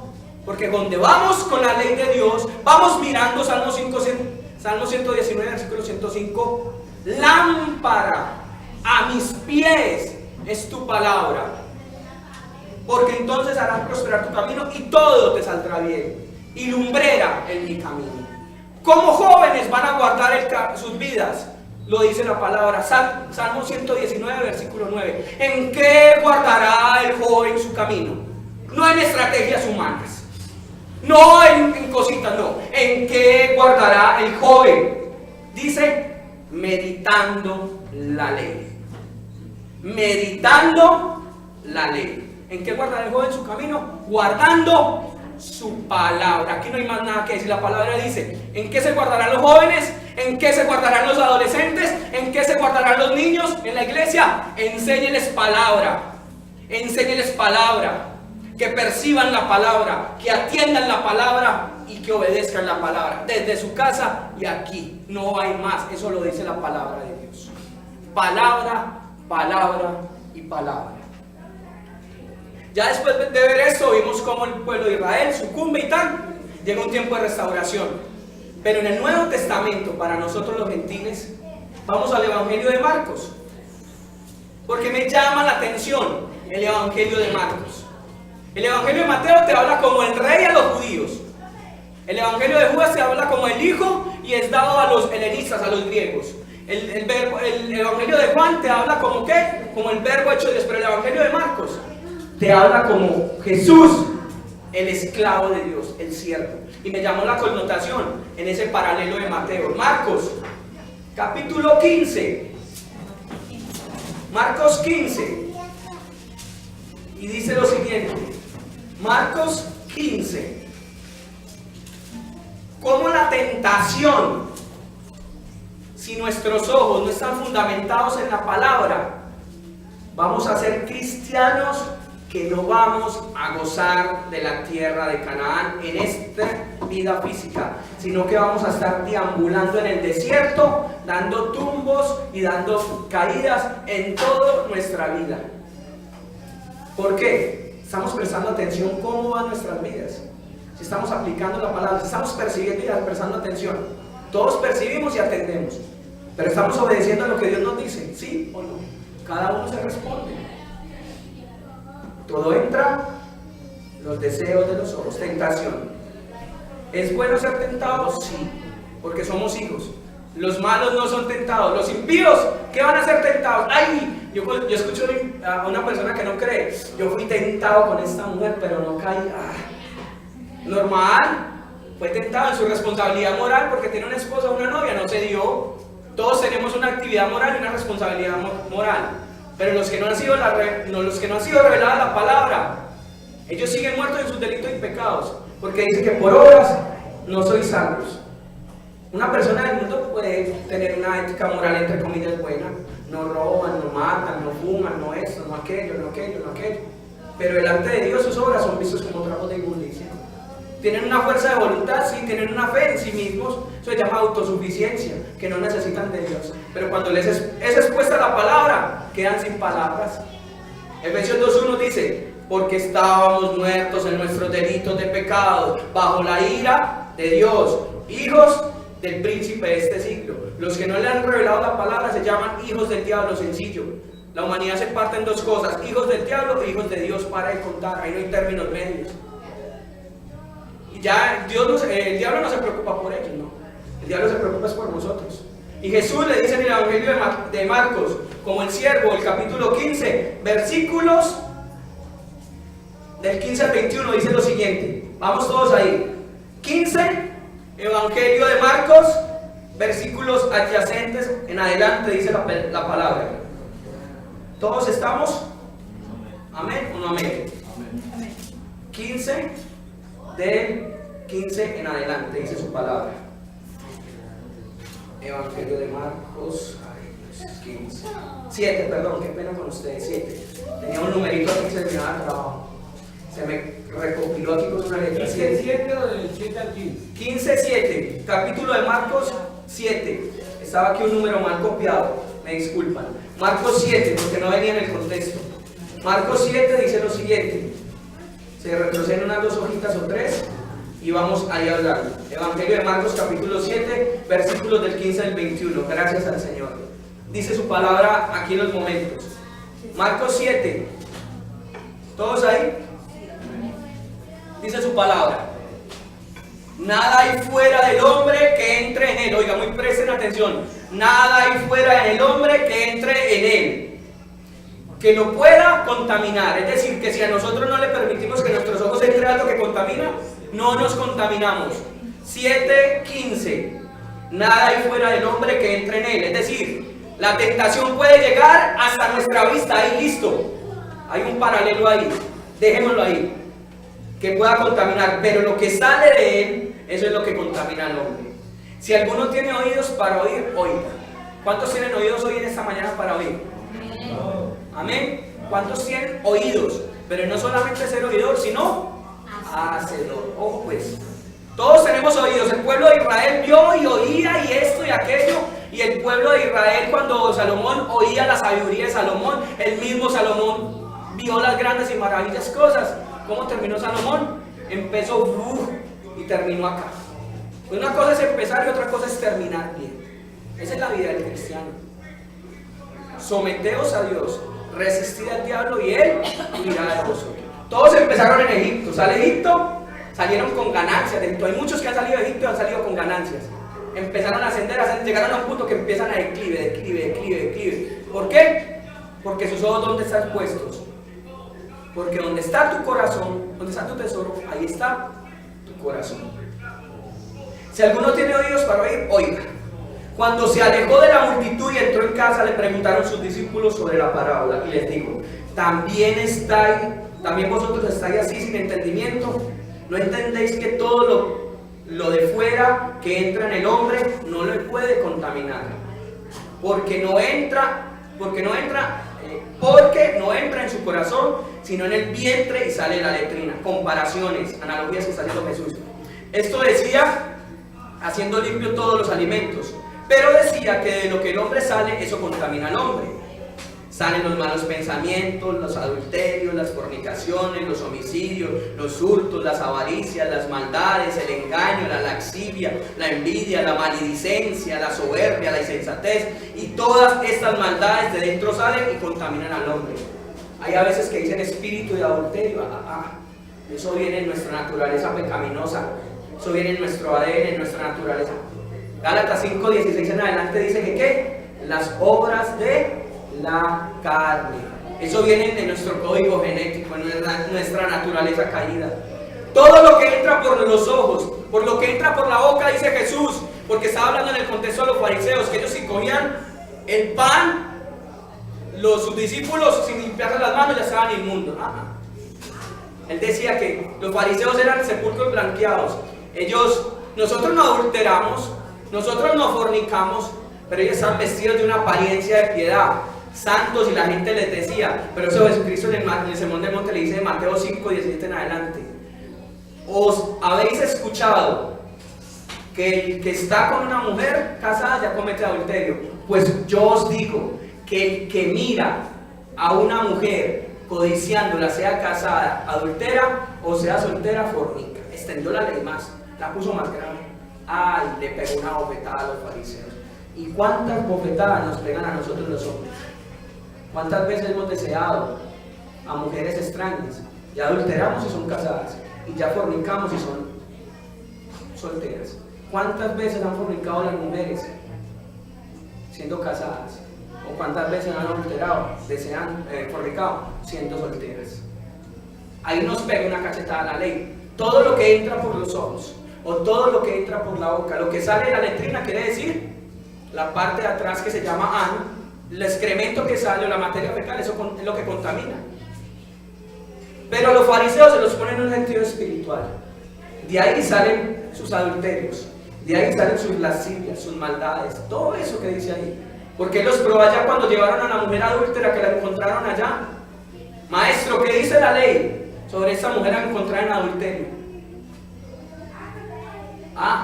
Porque donde vamos con la ley de Dios, vamos mirando Salmo 119, versículo 105, lámpara a mis pies es tu palabra, porque entonces harás prosperar tu camino y todo te saldrá bien, y lumbrera en mi camino. Como jóvenes van a guardar sus vidas, lo dice la palabra. Salmo 119, versículo 9. ¿En qué guardará el joven su camino? No en estrategias humanas, no en cositas, no. ¿En qué guardará el joven? Dice, meditando la ley. Meditando la ley. ¿En qué guardará el joven su camino? Guardando su palabra. Aquí no hay más nada que decir. La palabra dice: ¿en qué se guardarán los jóvenes? ¿En qué se guardarán los adolescentes? ¿En qué se guardarán los niños en la iglesia? Enséñeles palabra. Enséñeles palabra. Que perciban la palabra, que atiendan la palabra y que obedezcan la palabra. Desde su casa y aquí. No hay más. Eso lo dice la palabra de Dios. Palabra, palabra y palabra. Ya después de ver esto, vimos cómo el pueblo de Israel sucumbe y tal. Llega un tiempo de restauración. Pero en el Nuevo Testamento, para nosotros los gentiles, vamos al Evangelio de Marcos. Porque me llama la atención el Evangelio de Marcos. El Evangelio de Mateo te habla como el rey a los judíos. El Evangelio de Judas te habla como el hijo y es dado a los helenistas, a los griegos. El Evangelio de Juan te habla como ¿qué? Como el verbo hecho Dios. Pero el Evangelio de Marcos te habla como Jesús, el esclavo de Dios, el siervo. Y me llamó la connotación en ese paralelo de Mateo. Marcos, capítulo 15. Marcos 15. Y dice lo siguiente. Marcos 15. cómo la tentación, si nuestros ojos no están fundamentados en la palabra, vamos a ser cristianos que no vamos a gozar de la tierra de Canaán en esta vida física, sino que vamos a estar deambulando en el desierto, dando tumbos y dando caídas en toda nuestra vida. ¿Por qué? Estamos prestando atención cómo van nuestras vidas, si estamos aplicando la palabra, si estamos percibiendo y prestando atención. Todos percibimos y atendemos, pero estamos obedeciendo a lo que Dios nos dice, ¿sí o no? Cada uno se responde. Todo entra, los deseos de los ojos, tentación. ¿Es bueno ser tentados? Sí, porque somos hijos. Los malos no son tentados. Los impíos, ¿qué van a ser tentados? ¡Ay! Yo escucho a una persona que no cree. Yo fui tentado con esta mujer, pero no caí. Normal. Fue tentado en su responsabilidad moral porque tiene una esposa o una novia, no se dio. Todos tenemos una actividad moral y una responsabilidad moral. Pero los que no han sido revelada la palabra, ellos siguen muertos en sus delitos y pecados, porque dice que por obras no sois salvos. Una persona del mundo puede tener una ética moral entre comillas buena, no roban, no matan, no fuman, no esto, no aquello, no aquello, no aquello. Pero delante de Dios sus obras son vistas como trapos de inmundicia. Tienen una fuerza de voluntad, sí, tienen una fe en sí mismos, eso se llama autosuficiencia, que no necesitan de Dios. Pero cuando les es expuesta la palabra, quedan sin palabras. Efesios 2:1 dice, porque estábamos muertos en nuestros delitos de pecado, bajo la ira de Dios, hijos del príncipe de este siglo. Los que no le han revelado la palabra se llaman hijos del diablo, sencillo. La humanidad se parte en dos cosas, hijos del diablo e hijos de Dios, para de contar, ahí no hay términos medios. Y ya el diablo no se preocupa por ellos, no. El diablo se preocupa por nosotros. Y Jesús le dice en el Evangelio de Marcos, como el siervo, el capítulo 15, versículos del 15 al 21, dice lo siguiente. Vamos todos ahí. 15, Evangelio de Marcos, versículos adyacentes en adelante, dice la palabra. ¿Todos estamos? ¿Amén o no amén? Amén. 15 del 15 en adelante, dice su palabra. Evangelio de Marcos, 15. 7, perdón, qué pena con ustedes, 7. Tenía un numerito aquí que se me daba trabajo. Se me recopiló aquí con una letra. 7 o del 7 al 15. 15, 7, capítulo de Marcos 7. Estaba aquí un número mal copiado, me disculpan. Marcos 7, porque no venía en el contexto. Marcos 7 dice lo siguiente. Se retroceden unas 2 hojitas o 3 y vamos ahí hablando. Evangelio de Marcos capítulo 7, versículos del 15 al 21. Gracias al Señor. Dice su palabra aquí en los momentos. Marcos 7. ¿Todos ahí? Dice su palabra. Nada hay fuera del hombre que entre en él. Oiga, muy presten atención. Nada hay fuera del hombre que entre en él, que lo pueda contaminar. Es decir, que si a nosotros no le permitimos que nuestros ojos entren algo que contamina, no nos contaminamos. 7:15. Nada hay fuera del hombre que entre en él. Es decir, la tentación puede llegar hasta nuestra vista. Ahí listo. Hay un paralelo ahí. Dejémoslo ahí. Que pueda contaminar. Pero lo que sale de él, eso es lo que contamina al hombre. Si alguno tiene oídos para oír, oiga. ¿Cuántos tienen oídos hoy en esta mañana para oír? Amén. ¿Cuántos tienen oídos? Pero no solamente ser oidor, sino hacedor. Ojo pues. Todos tenemos oídos. El pueblo de Israel vio y oía y esto y aquello. Y el pueblo de Israel, cuando Salomón oía la sabiduría de Salomón, el mismo Salomón vio las grandes y maravillosas cosas. ¿Cómo terminó Salomón? Empezó y terminó acá. Una cosa es empezar y otra cosa es terminar bien. Esa es la vida del cristiano. Someteos a Dios, resistid al diablo y él huirá de vosotros. Todos empezaron en Egipto. Sale Egipto, salieron con ganancias. Hay muchos que han salido de Egipto y han salido con ganancias. Empezaron a ascender, llegaron a un punto que empiezan a declive. ¿Por qué? Porque sus ojos, ¿dónde están puestos? Porque donde está tu corazón, donde está tu tesoro, ahí está tu corazón. Si alguno tiene oídos para oír, oiga. Cuando se alejó de la multitud y entró en casa, le preguntaron sus discípulos sobre la parábola y les dijo: ¿También vosotros estáis así sin entendimiento? ¿No entendéis que todo lo de fuera que entra en el hombre no le puede contaminar, porque no entra en su corazón, sino en el vientre y sale la letrina. Comparaciones, analogías que está haciendo Jesús. Esto decía, haciendo limpio todos los alimentos, pero decía que de lo que el hombre sale, eso contamina al hombre. Salen los malos pensamientos, los adulterios, las fornicaciones, los homicidios, los hurtos, las avaricias, las maldades, el engaño, la laxivia, la envidia, la maledicencia, la soberbia, la insensatez, y todas estas maldades de dentro salen y contaminan al hombre. Hay a veces que dicen espíritu de adulterio. Eso viene en nuestra naturaleza pecaminosa, eso viene en nuestro ADN, en nuestra naturaleza. Gálatas 5:16 en adelante dice que ¿qué? Las obras de la carne. Eso viene de nuestro código genético, en nuestra naturaleza caída. Todo lo que entra por los ojos, por lo que entra por la boca, dice Jesús, porque estaba hablando en el contexto de los fariseos, que ellos si cogían el pan, sus discípulos sin limpiarse las manos ya estaban inmundos. Él decía que los fariseos eran sepulcros blanqueados. Nosotros no adulteramos, nosotros no fornicamos, pero ellos están vestidos de una apariencia de piedad, santos, y la gente les decía, pero eso Jesucristo en el Sermón del Monte le dice en Mateo 5:17 en adelante: os habéis escuchado que el que está con una mujer casada ya comete adulterio. Pues yo os digo que el que mira a una mujer codiciándola, sea casada, adultera o sea soltera, fornica. Extendió la ley más, la puso más grave. Le pegó una bofetada a los fariseos. ¿Y cuántas bofetadas nos pegan a nosotros los hombres? ¿Cuántas veces hemos deseado a mujeres extrañas? Ya adulteramos y son casadas, y ya fornicamos y son solteras. ¿Cuántas veces han fornicado las mujeres siendo casadas? ¿O cuántas veces han adulterado, fornicado siendo solteras? Ahí nos pega una cachetada la ley. Todo lo que entra por los ojos, o todo lo que entra por la boca, lo que sale de la letrina, quiere decir la parte de atrás que se llama ano, el excremento que sale o la materia fecal, eso es lo que contamina. Pero a los fariseos se los ponen en un sentido espiritual. De ahí salen sus adulterios, de ahí salen sus lascivias, sus maldades, todo eso que dice ahí. Porque los probó allá cuando llevaron a la mujer adúltera, que la encontraron allá. Maestro, ¿qué dice la ley sobre esa mujer encontrada en adulterio?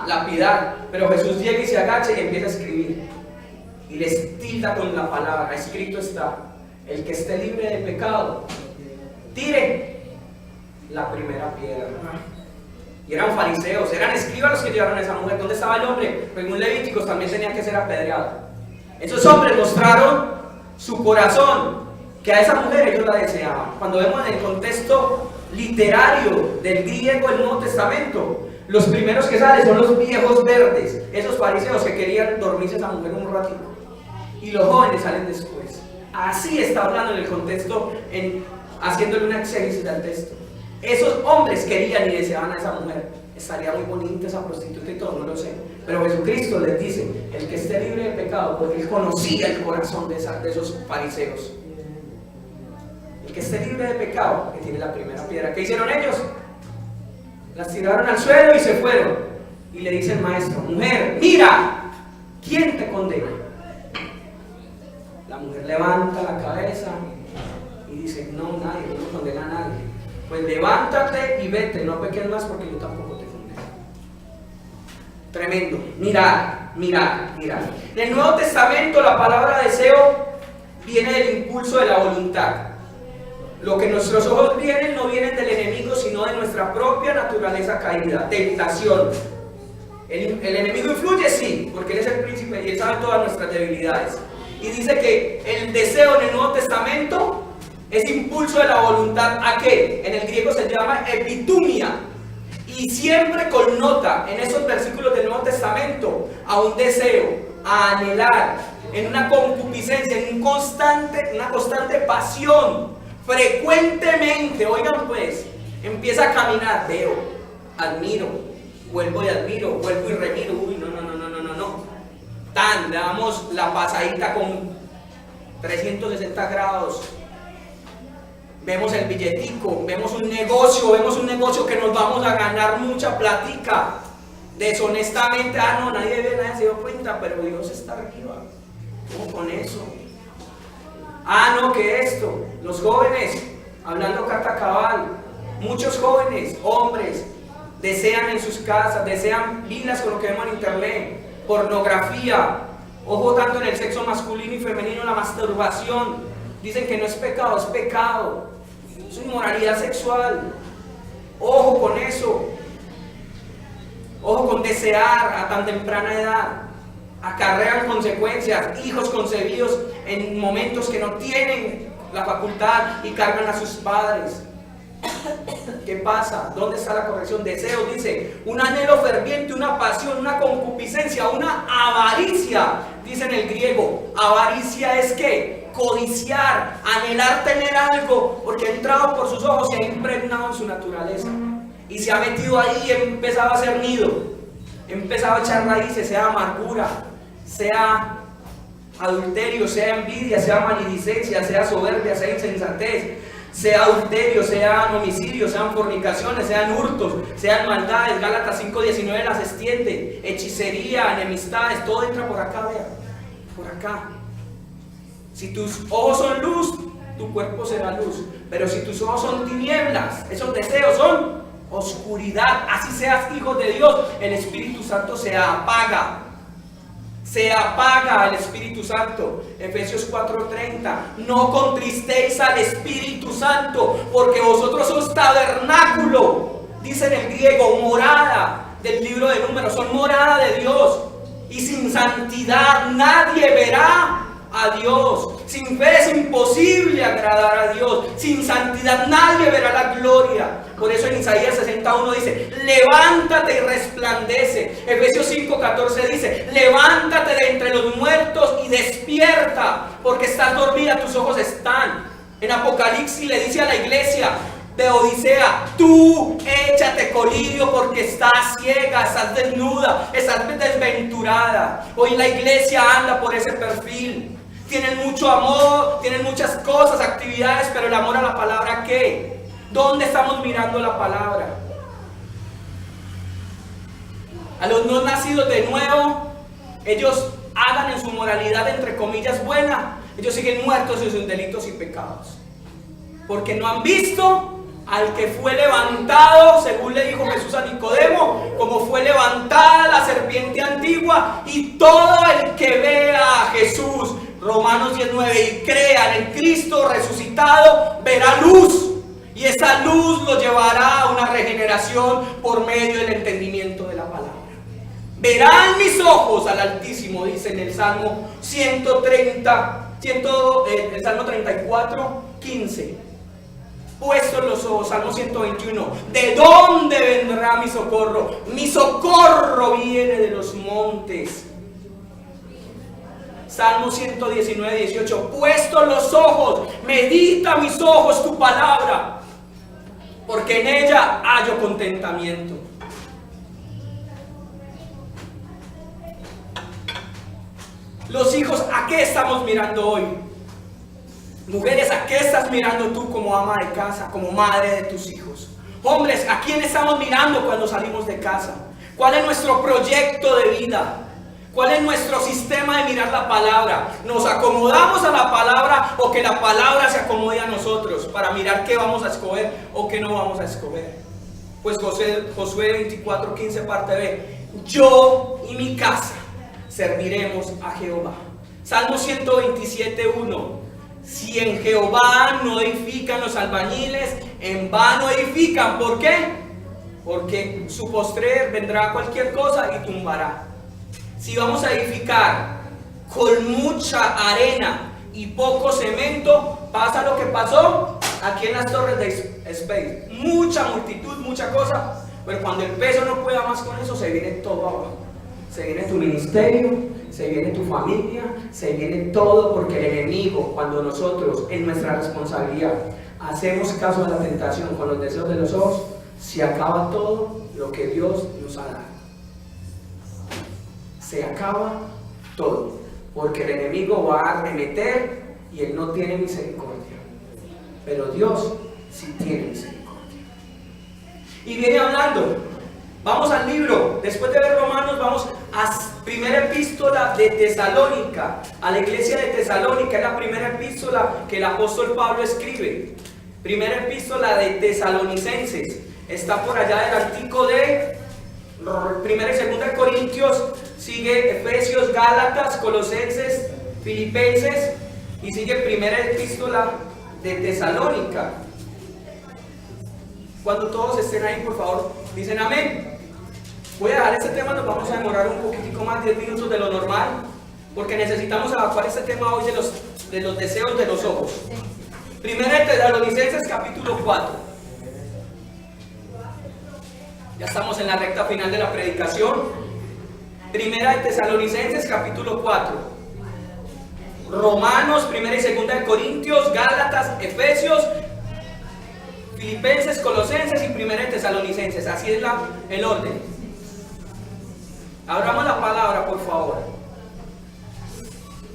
Lapidar. Pero Jesús llega y se agacha y empieza a escribir. Y les tilda con la palabra. Escrito está: el que esté libre de pecado, tire la primera piedra. Y eran fariseos, eran escribas los que llevaron a esa mujer. ¿Dónde estaba el hombre? Pues en Levíticos también tenían que ser apedreados. Esos hombres mostraron su corazón, que a esa mujer ellos la deseaban. Cuando vemos en el contexto literario del griego del Nuevo Testamento, los primeros que salen son los viejos verdes, esos fariseos que querían dormirse a esa mujer un ratito, y los jóvenes salen después. Así está hablando en el contexto, haciéndole una exégesis al texto. Esos hombres querían y deseaban a esa mujer. Estaría muy bonita esa prostituta y todo, no lo sé, pero Jesucristo les dice: el que esté libre de pecado, porque él conocía el corazón de esos fariseos. El que esté libre de pecado, que tiene la primera piedra. ¿Qué hicieron ellos? Las tiraron al suelo y se fueron. Y le dice el maestro: mujer, mira, ¿quién te condena? La mujer levanta la cabeza y dice: no, nadie, no condena a nadie. Pues levántate y vete, no peques más porque yo tampoco te condeno. Tremendo. Mirar. En el Nuevo Testamento la palabra deseo viene del impulso de la voluntad. Lo que nuestros ojos vienen no vienen del enemigo, sino de nuestra propia naturaleza caída. Tentación. El enemigo influye, sí, porque él es el príncipe y él sabe todas nuestras debilidades. Y dice que el deseo en el Nuevo Testamento es impulso de la voluntad. ¿A qué? En el griego se llama epitumia. Y siempre connota en esos versículos del Nuevo Testamento a un deseo, a anhelar, en una concupiscencia, en una constante pasión. Frecuentemente, oigan pues, empieza a caminar, veo, admiro, vuelvo y admiro, vuelvo y remiro. Uy, no. Le damos la pasadita con 360 grados. Vemos el billetico, vemos un negocio que nos vamos a ganar mucha platica. deshonestamente, no, nadie ve, nadie se dio cuenta, pero Dios está arriba. ¿Cómo con eso? No, que esto, los jóvenes, hablando carta cabal, muchos jóvenes, hombres, desean en sus casas, desean vilas con lo que vemos en internet, pornografía, ojo tanto en el sexo masculino y femenino, la masturbación, dicen que no es pecado, es pecado, es inmoralidad sexual, ojo con eso, ojo con desear a tan temprana edad, acarrean consecuencias, hijos concebidos en momentos que no tienen la facultad y cargan a sus padres. ¿Qué pasa? ¿Dónde está la corrección? Deseos, dice, un anhelo ferviente, una pasión, una concupiscencia, una avaricia, dice en el griego. Avaricia es ¿qué? Codiciar, anhelar tener algo, porque ha entrado por sus ojos y ha impregnado en su naturaleza. Y se ha metido ahí y empezaba a hacer nido, empezaba a echar raíces, sea amargura, sea adulterio, sea envidia, sea maledicencia, sea soberbia, sea insensatez, sea adulterio, sean homicidios, sean fornicaciones, sean hurtos, sean maldades. Gálatas 5:19 las extiende. Hechicería, enemistades, todo entra por acá, vea, por acá. Si tus ojos son luz, tu cuerpo será luz. Pero si tus ojos son tinieblas, esos deseos son oscuridad. Así seas hijo de Dios, el Espíritu Santo se apaga. Se apaga el Espíritu Santo. Efesios 4:30. No contristéis al Espíritu Santo, porque vosotros sois tabernáculo, dice en el griego, morada del libro de Números, son morada de Dios. Y sin santidad nadie verá a Dios. Sin fe es imposible agradar a Dios. Sin santidad nadie verá la gloria. Por eso en Isaías 61 dice, levántate y resplandece. Efesios 5:14 dice, levántate de entre los muertos y despierta, porque estás dormida, tus ojos están. En Apocalipsis le dice a la iglesia de Odisea, tú échate colirio porque estás ciega, estás desnuda, estás desventurada. Hoy la iglesia anda por ese perfil. Tienen mucho amor, tienen muchas cosas, actividades, pero el amor a la palabra, ¿qué? ¿Dónde estamos mirando la palabra? A los no nacidos de nuevo, ellos hagan en su moralidad, entre comillas, buena, ellos siguen muertos en sus delitos y pecados. Porque no han visto al que fue levantado, según le dijo Jesús a Nicodemo, como fue levantada la serpiente antigua, y todo el que vea a Jesús, Romanos 10:9, y crea en el Cristo resucitado, verá luz. Y esa luz lo llevará a una regeneración por medio del entendimiento de la palabra. Verán mis ojos al Altísimo, dice en el Salmo 34:15. Puestos los ojos, Salmo 121. ¿De dónde vendrá mi socorro? Mi socorro viene de los montes. Salmo 119:18. Puestos los ojos, medita mis ojos tu palabra, porque en ella hallo contentamiento. Los hijos, ¿a qué estamos mirando hoy? Mujeres, ¿a qué estás mirando tú como ama de casa, como madre de tus hijos? Hombres, ¿a quién estamos mirando cuando salimos de casa? ¿Cuál es nuestro proyecto de vida? ¿Cuál es nuestro sistema de mirar la palabra? ¿Nos acomodamos a la palabra o que la palabra se acomode a nosotros para mirar qué vamos a escoger o qué no vamos a escoger? Pues Josué 24:15 parte B. Yo y mi casa serviremos a Jehová. Salmo 127:1. Si en Jehová no edifican los albañiles, en vano edifican. ¿Por qué? Porque su postrer vendrá cualquier cosa y tumbará. Si vamos a edificar con mucha arena y poco cemento, pasa lo que pasó aquí en las torres de Space. Mucha multitud, mucha cosa, pero cuando el peso no pueda más con eso, se viene todo abajo. Se viene tu ministerio, se viene tu familia, se viene todo, porque el enemigo, cuando nosotros en nuestra responsabilidad hacemos caso a la tentación con los deseos de los ojos, se acaba todo lo que Dios nos ha dado. Se acaba todo, porque el enemigo va a arremeter y él no tiene misericordia, pero Dios sí tiene misericordia. Y viene hablando Vamos al libro, después de ver Romanos, vamos a primera epístola de Tesalónica, a la iglesia de Tesalónica. Es la primera epístola que el apóstol Pablo escribe. Primera epístola de Tesalonicenses. Está por allá del antico de primera y segunda de Corintios, sigue Efesios, Gálatas, Colosenses, Filipenses y sigue primera epístola de Tesalónica. Cuando todos estén ahí, por favor, dicen amén. Voy a dejar este tema, nos vamos a demorar un poquitico más, 10 minutos de lo normal, porque necesitamos evacuar este tema hoy de los deseos de los ojos. Primera de Tesalonicenses, capítulo 4. Ya estamos en la recta final de la predicación. Primera de Tesalonicenses, capítulo 4. Romanos, primera y segunda de Corintios, Gálatas, Efesios, Filipenses, Colosenses y primera de Tesalonicenses. Así es el orden. Abramos la palabra, por favor.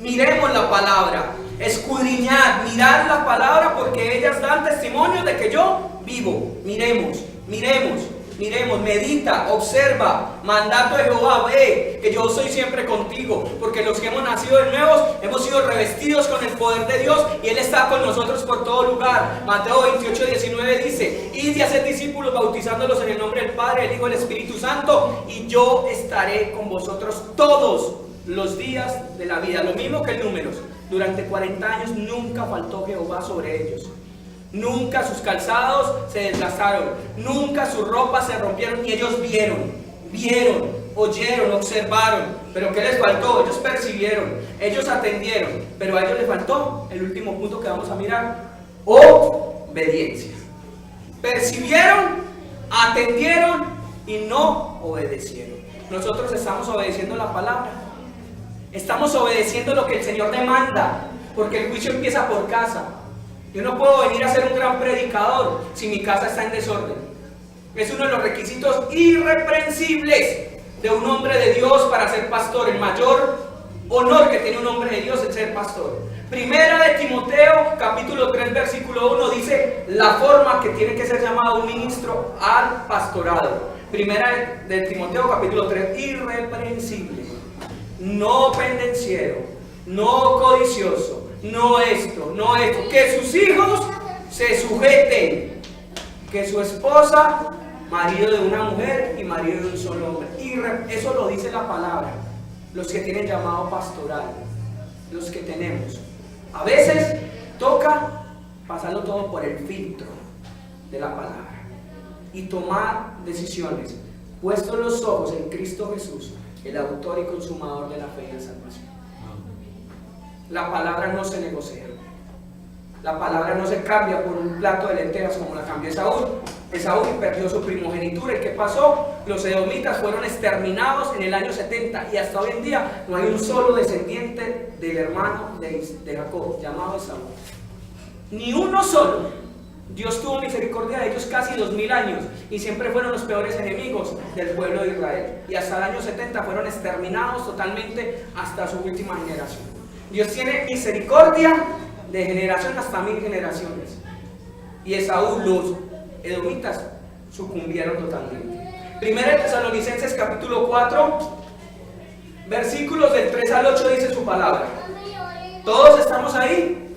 Miremos la palabra. Escudriñad, mirad la palabra, porque ellas dan testimonio de que yo vivo. Miremos, medita, observa. Mandato de Jehová, ve que yo soy siempre contigo, porque los que hemos nacido de nuevos hemos sido revestidos con el poder de Dios y Él está con nosotros por todo lugar. Mateo 28:19 dice: id y haced discípulos, bautizándolos en el nombre del Padre, del Hijo y del Espíritu Santo, y yo estaré con vosotros todos los días de la vida. Lo mismo que en Números. Durante 40 años nunca faltó Jehová sobre ellos. Nunca sus calzados se desgastaron, nunca sus ropas se rompieron, y ellos vieron, oyeron, observaron. Pero ¿qué les faltó? Ellos percibieron, ellos atendieron, pero a ellos les faltó el último punto que vamos a mirar: obediencia. Percibieron, atendieron y no obedecieron. Nosotros estamos obedeciendo la palabra, estamos obedeciendo lo que el Señor demanda, porque el juicio empieza por casa. Yo no puedo venir a ser un gran predicador si mi casa está en desorden. Es uno de los requisitos irreprensibles de un hombre de Dios para ser pastor. El mayor honor que tiene un hombre de Dios es ser pastor. Primera de Timoteo, capítulo 3, versículo 1, dice la forma que tiene que ser llamado un ministro al pastorado. Primera de Timoteo, capítulo 3, irreprensible, no pendenciero, no codicioso, no esto, que sus hijos se sujeten, que su esposa, marido de una mujer y marido de un solo hombre. Eso lo dice la palabra. Los que tienen llamado pastoral, los que tenemos. A veces toca pasarlo todo por el filtro de la palabra y tomar decisiones, puestos los ojos en Cristo Jesús, el autor y consumador de la fe y la salvación. La palabra no se negocia. La palabra no se cambia por un plato de lentejas como la cambió Esaú. Esaú perdió su primogenitura. ¿Y qué pasó? Los edomitas fueron exterminados en el año 70 y hasta hoy en día no hay un solo descendiente del hermano de Jacob, llamado Esaú. Ni uno solo. Dios tuvo misericordia de ellos casi 2000 años y siempre fueron los peores enemigos del pueblo de Israel. Y hasta el año 70 fueron exterminados totalmente hasta su última generación. Dios tiene misericordia de generación hasta 1000 generaciones. Y Esaú, los edomitas, sucumbieron totalmente. Primera de Tesalonicenses capítulo 4, versículos del 3 al 8 dice su palabra. ¿Todos estamos ahí?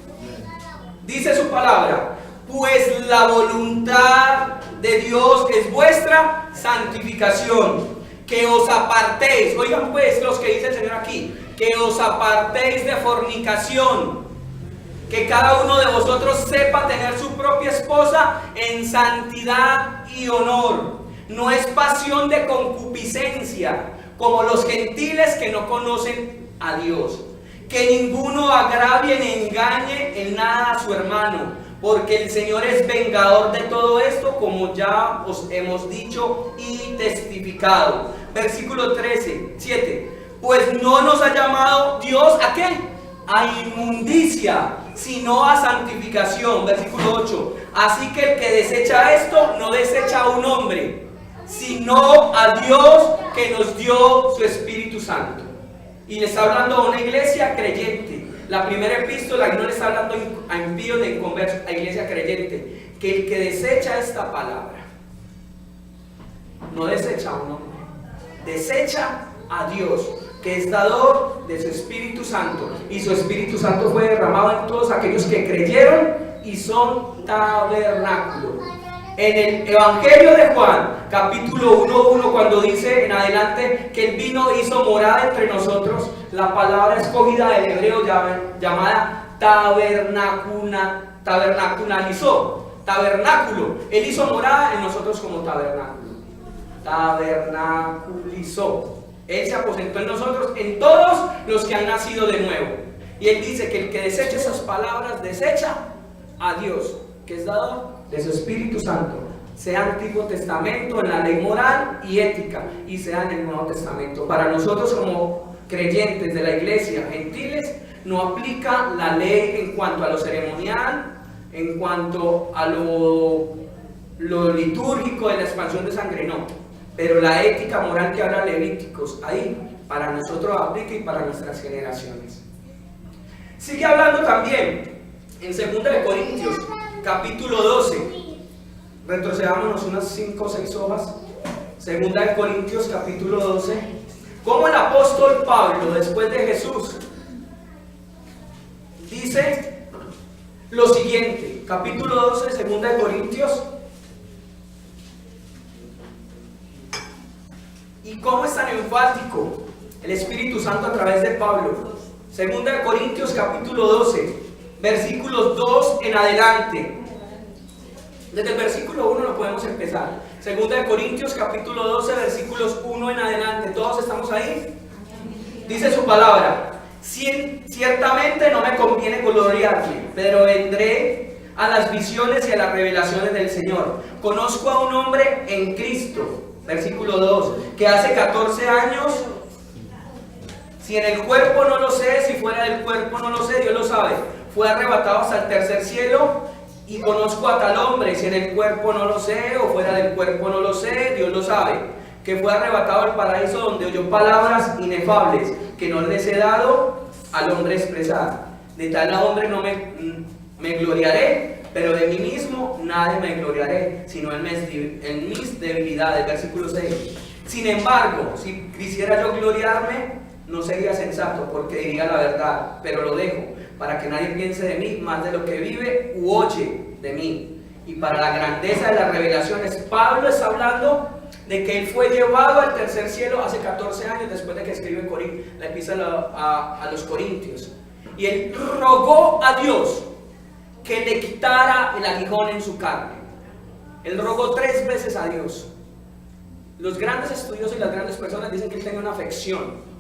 Dice su palabra: pues la voluntad de Dios es vuestra santificación, que os apartéis. Oigan pues los que dice el Señor aquí: que os apartéis de fornicación, que cada uno de vosotros sepa tener su propia esposa en santidad y honor. No es pasión de concupiscencia, como los gentiles que no conocen a Dios. Que ninguno agravie ni engañe en nada a su hermano, porque el Señor es vengador de todo esto, como ya os hemos dicho y testificado. Versículo 7. Pues no nos ha llamado Dios ¿a qué? A inmundicia, sino a santificación. Versículo 8. Así que el que desecha esto no desecha a un hombre, sino a Dios que nos dio su Espíritu Santo. Y le está hablando a una iglesia creyente. La primera epístola no le está hablando a impíos ni inconversos, a iglesia creyente. Que el que desecha esta palabra No desecha a un hombre, desecha a Dios, que es dador de su Espíritu Santo, y su Espíritu Santo fue derramado en todos aquellos que creyeron y son tabernáculo. En el Evangelio de Juan, capítulo 1:1, cuando dice en adelante que el vino hizo morada entre nosotros, la palabra escogida del hebreo llamada tabernaculizó, tabernáculo. Él hizo morada en nosotros como tabernáculo. Tabernaculizó. Él se aposentó en nosotros, en todos los que han nacido de nuevo. Y él dice que el que desecha esas palabras, desecha a Dios, que es dador de su Espíritu Santo, sea Antiguo Testamento en la ley moral y ética, y sea en el Nuevo Testamento. Para nosotros como creyentes de la iglesia, gentiles, no aplica la ley en cuanto a lo ceremonial, en cuanto a lo litúrgico de la expansión de sangre, no. Pero la ética moral que habla Levíticos, ahí para nosotros aplica y para nuestras generaciones. Sigue hablando también en 2 Corintios, capítulo 12. Retrocedámonos unas 5 o 6 hojas. 2 Corintios, capítulo 12. Como el apóstol Pablo, después de Jesús, dice lo siguiente, capítulo 12, 2 Corintios. ¿Y cómo es tan enfático el Espíritu Santo a través de Pablo? 2 Corintios capítulo 12, versículos 2 en adelante. Desde el versículo 1 lo podemos empezar. 2 Corintios capítulo 12, versículos 1 en adelante. ¿Todos estamos ahí? Dice su palabra: ciertamente no me conviene gloriarme, pero vendré a las visiones y a las revelaciones del Señor. Conozco a un hombre en Cristo. Versículo 2, que hace 14 años, si en el cuerpo no lo sé, si fuera del cuerpo no lo sé, Dios lo sabe, fue arrebatado hasta el tercer cielo. Y conozco a tal hombre, si en el cuerpo no lo sé, o fuera del cuerpo no lo sé, Dios lo sabe, que fue arrebatado al paraíso, donde oyó palabras inefables, que no les he dado al hombre expresar. De tal hombre no me gloriaré, pero de mí mismo nadie me gloriaré, sino en mis debilidades. Versículo 6. Sin embargo, si quisiera yo gloriarme, no sería sensato, porque diría la verdad, pero lo dejo, para que nadie piense de mí más de lo que vive u oye de mí. Y para la grandeza de las revelaciones, Pablo está hablando de que él fue llevado al tercer cielo hace 14 años, después de que escribe la epístola a los Corintios. Y él rogó a Dios que le quitara el aguijón en su carne. Él rogó 3 veces a Dios. Los grandes estudiosos y las grandes personas dicen que él tenía una afección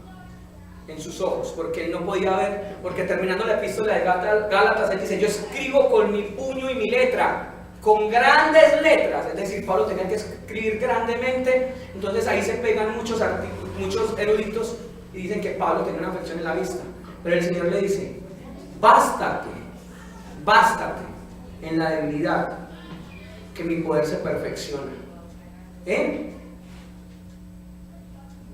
en sus ojos, porque él no podía ver, porque terminando la epístola de Gálatas, él dice: yo escribo con mi puño y mi letra, con grandes letras. Es decir, Pablo tenía que escribir grandemente. Entonces ahí se pegan muchos eruditos y dicen que Pablo tenía una afección en la vista. Pero el Señor le dice: bástate en la debilidad, que mi poder se perfecciona.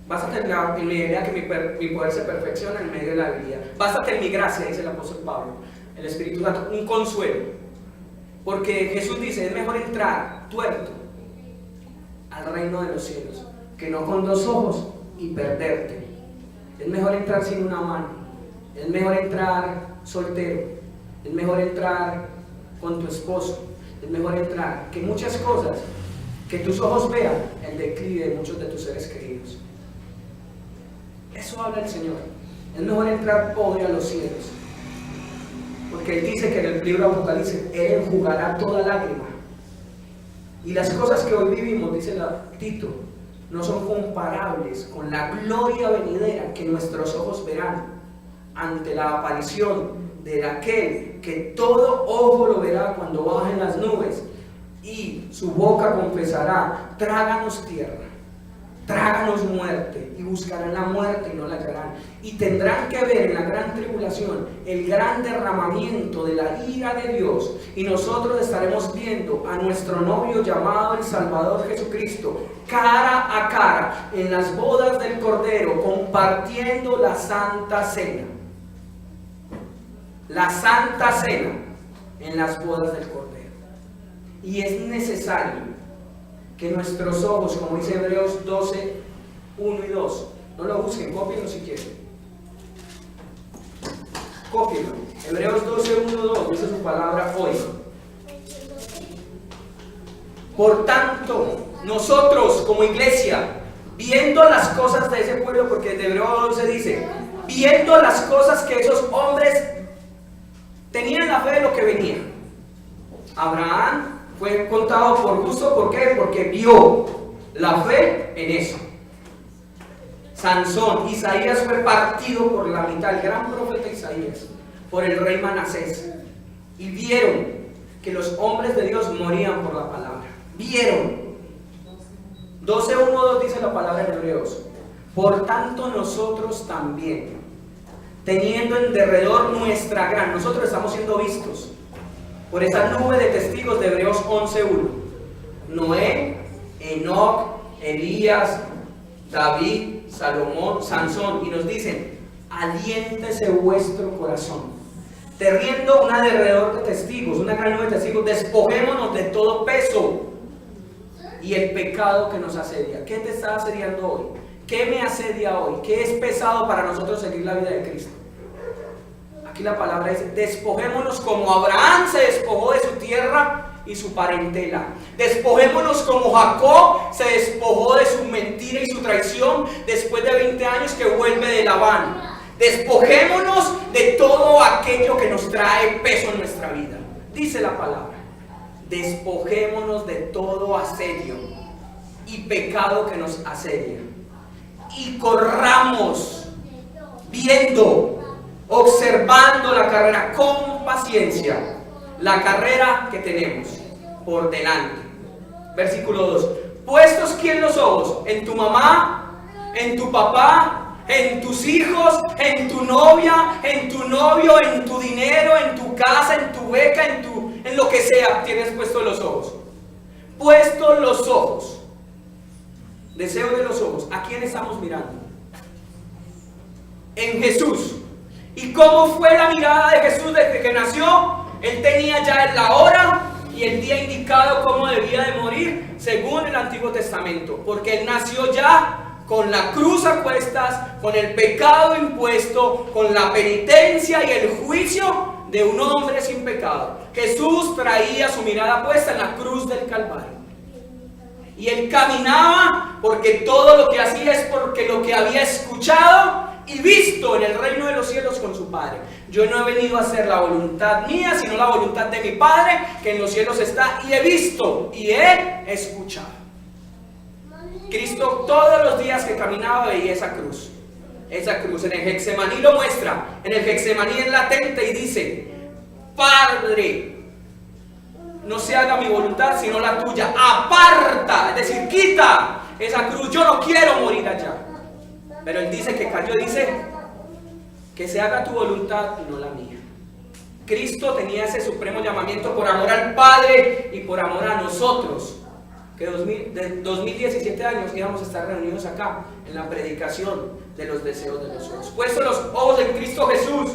Bástate en la debilidad, que mi poder se perfecciona en medio de la debilidad. Bástate en mi gracia, dice el apóstol Pablo. El Espíritu Santo, un consuelo. Porque Jesús dice: es mejor entrar tuerto al reino de los cielos, que no con 2 ojos y perderte. Es mejor entrar sin una mano. Es mejor entrar soltero. Es mejor entrar con tu esposo. Es mejor entrar que muchas cosas, que tus ojos vean el declive de muchos de tus seres queridos. Eso habla el Señor. Es mejor entrar pobre a los cielos, porque Él dice que en el libro de Apocalipsis Él enjugará toda lágrima. Y las cosas que hoy vivimos, dice Tito, no son comparables con la gloria venidera que nuestros ojos verán ante la aparición de aquel que todo ojo lo verá cuando bajen las nubes, y su boca confesará: tráganos tierra, tráganos muerte, y buscarán la muerte y no la hallarán. Y tendrán que ver en la gran tribulación el gran derramamiento de la ira de Dios, y nosotros estaremos viendo a nuestro novio llamado el Salvador Jesucristo cara a cara en las bodas del Cordero, compartiendo la Santa Cena. La Santa Cena en las bodas del Cordero. Y es necesario que nuestros ojos, como dice Hebreos 12, 1 y 2, no lo busquen, cópienlo si quieren. Cópienlo. Hebreos 12, 1, 2, dice su palabra hoy. Por tanto, nosotros como iglesia, viendo las cosas de ese pueblo, porque de Hebreos 12 dice, viendo las cosas que esos hombres tenían la fe de lo que venía. Abraham fue contado por justo, ¿por qué? Porque vio la fe en eso. Sansón, Isaías fue partido por la mitad, el gran profeta Isaías, por el rey Manasés. Y vieron que los hombres de Dios morían por la palabra. Vieron. 12:1-2 dice la palabra en Hebreos. Por tanto nosotros también, teniendo en derredor nuestra gran, nosotros estamos siendo vistos por esa nube de testigos de Hebreos 11:1. Noé, Enoc, Elías, David, Salomón, Sansón, y nos dicen, aliéntese vuestro corazón, teniendo una derredor de testigos, una gran nube de testigos, despojémonos de todo peso y el pecado que nos asedia. ¿Qué te está asediando hoy? ¿Qué me asedia hoy? ¿Qué es pesado para nosotros seguir la vida de Cristo? Aquí la palabra dice, despojémonos como Abraham se despojó de su tierra y su parentela. Despojémonos como Jacob se despojó de su mentira y su traición después de 20 años que vuelve de Labán. Despojémonos de todo aquello que nos trae peso en nuestra vida. Dice la palabra, despojémonos de todo asedio y pecado que nos asedia. Y corramos viendo, observando la carrera con paciencia, la carrera que tenemos por delante. Versículo 2. Puestos ¿quién los ojos? En tu mamá, en tu papá, en tus hijos, en tu novia, en tu novio, en tu dinero, en tu casa, en tu beca, en lo que sea, tienes puestos los ojos. Puestos los ojos. Deseo de los ojos. ¿A quién estamos mirando? En Jesús. ¿Y cómo fue la mirada de Jesús desde que nació? Él tenía ya la hora y el día indicado cómo debía de morir según el Antiguo Testamento, porque Él nació ya con la cruz a cuestas, con el pecado impuesto, con la penitencia y el juicio de un hombre sin pecado. Jesús traía su mirada puesta en la cruz del Calvario. Y Él caminaba porque todo lo que hacía es porque lo que había escuchado y visto en el reino de los cielos con su Padre. Yo no he venido a hacer la voluntad mía, sino la voluntad de mi Padre que en los cielos está, y he visto y he escuchado. Cristo todos los días que caminaba veía esa cruz. Esa cruz en el Getsemaní lo muestra. En el Getsemaní es latente y dice, Padre, no se haga mi voluntad sino la tuya. Aparta, es decir, quita esa cruz. Yo no quiero morir allá. Pero Él dice que cayó, dice que se haga tu voluntad y no la mía. Cristo tenía ese supremo llamamiento por amor al Padre y por amor a nosotros. Que de 2017 años íbamos a estar reunidos acá en la predicación de los deseos de los ojos. Puestos los ojos en Cristo Jesús,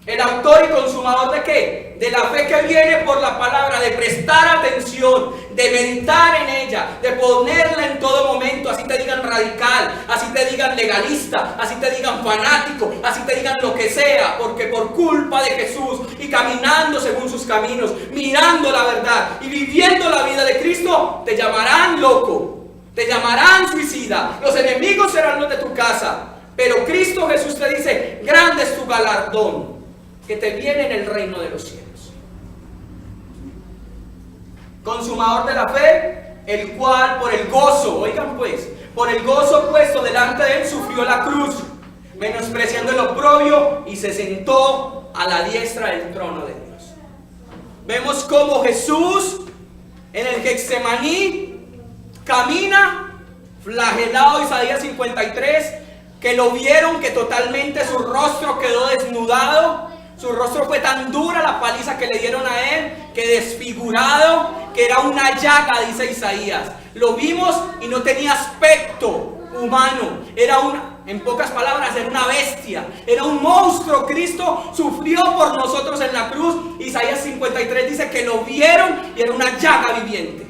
el autor y consumador ¿de qué? De la fe que viene por la palabra, de prestar atención, de meditar en ella, de ponerla en todo momento, así te digan radical, así te digan legalista, así te digan fanático, así te digan lo que sea, porque por culpa de Jesús y caminando según sus caminos, mirando la verdad y viviendo la vida de Cristo, te llamarán loco, te llamarán suicida, los enemigos serán los de tu casa, pero Cristo Jesús te dice, grande es tu galardón, que te viene en el reino de los cielos. Consumador de la fe, el cual por el gozo, oigan pues, por el gozo puesto delante de Él sufrió la cruz, menospreciando el oprobio, y se sentó a la diestra del trono de Dios. Vemos cómo Jesús en el Getsemaní camina flagelado, Isaías 53, que lo vieron, que totalmente su rostro quedó desnudado. Su rostro fue tan dura la paliza que le dieron a Él, que desfigurado, que era una llaga, dice Isaías. Lo vimos y no tenía aspecto humano. Era en pocas palabras, era una bestia. Era un monstruo. Cristo sufrió por nosotros en la cruz. Isaías 53 dice que lo vieron y era una llaga viviente.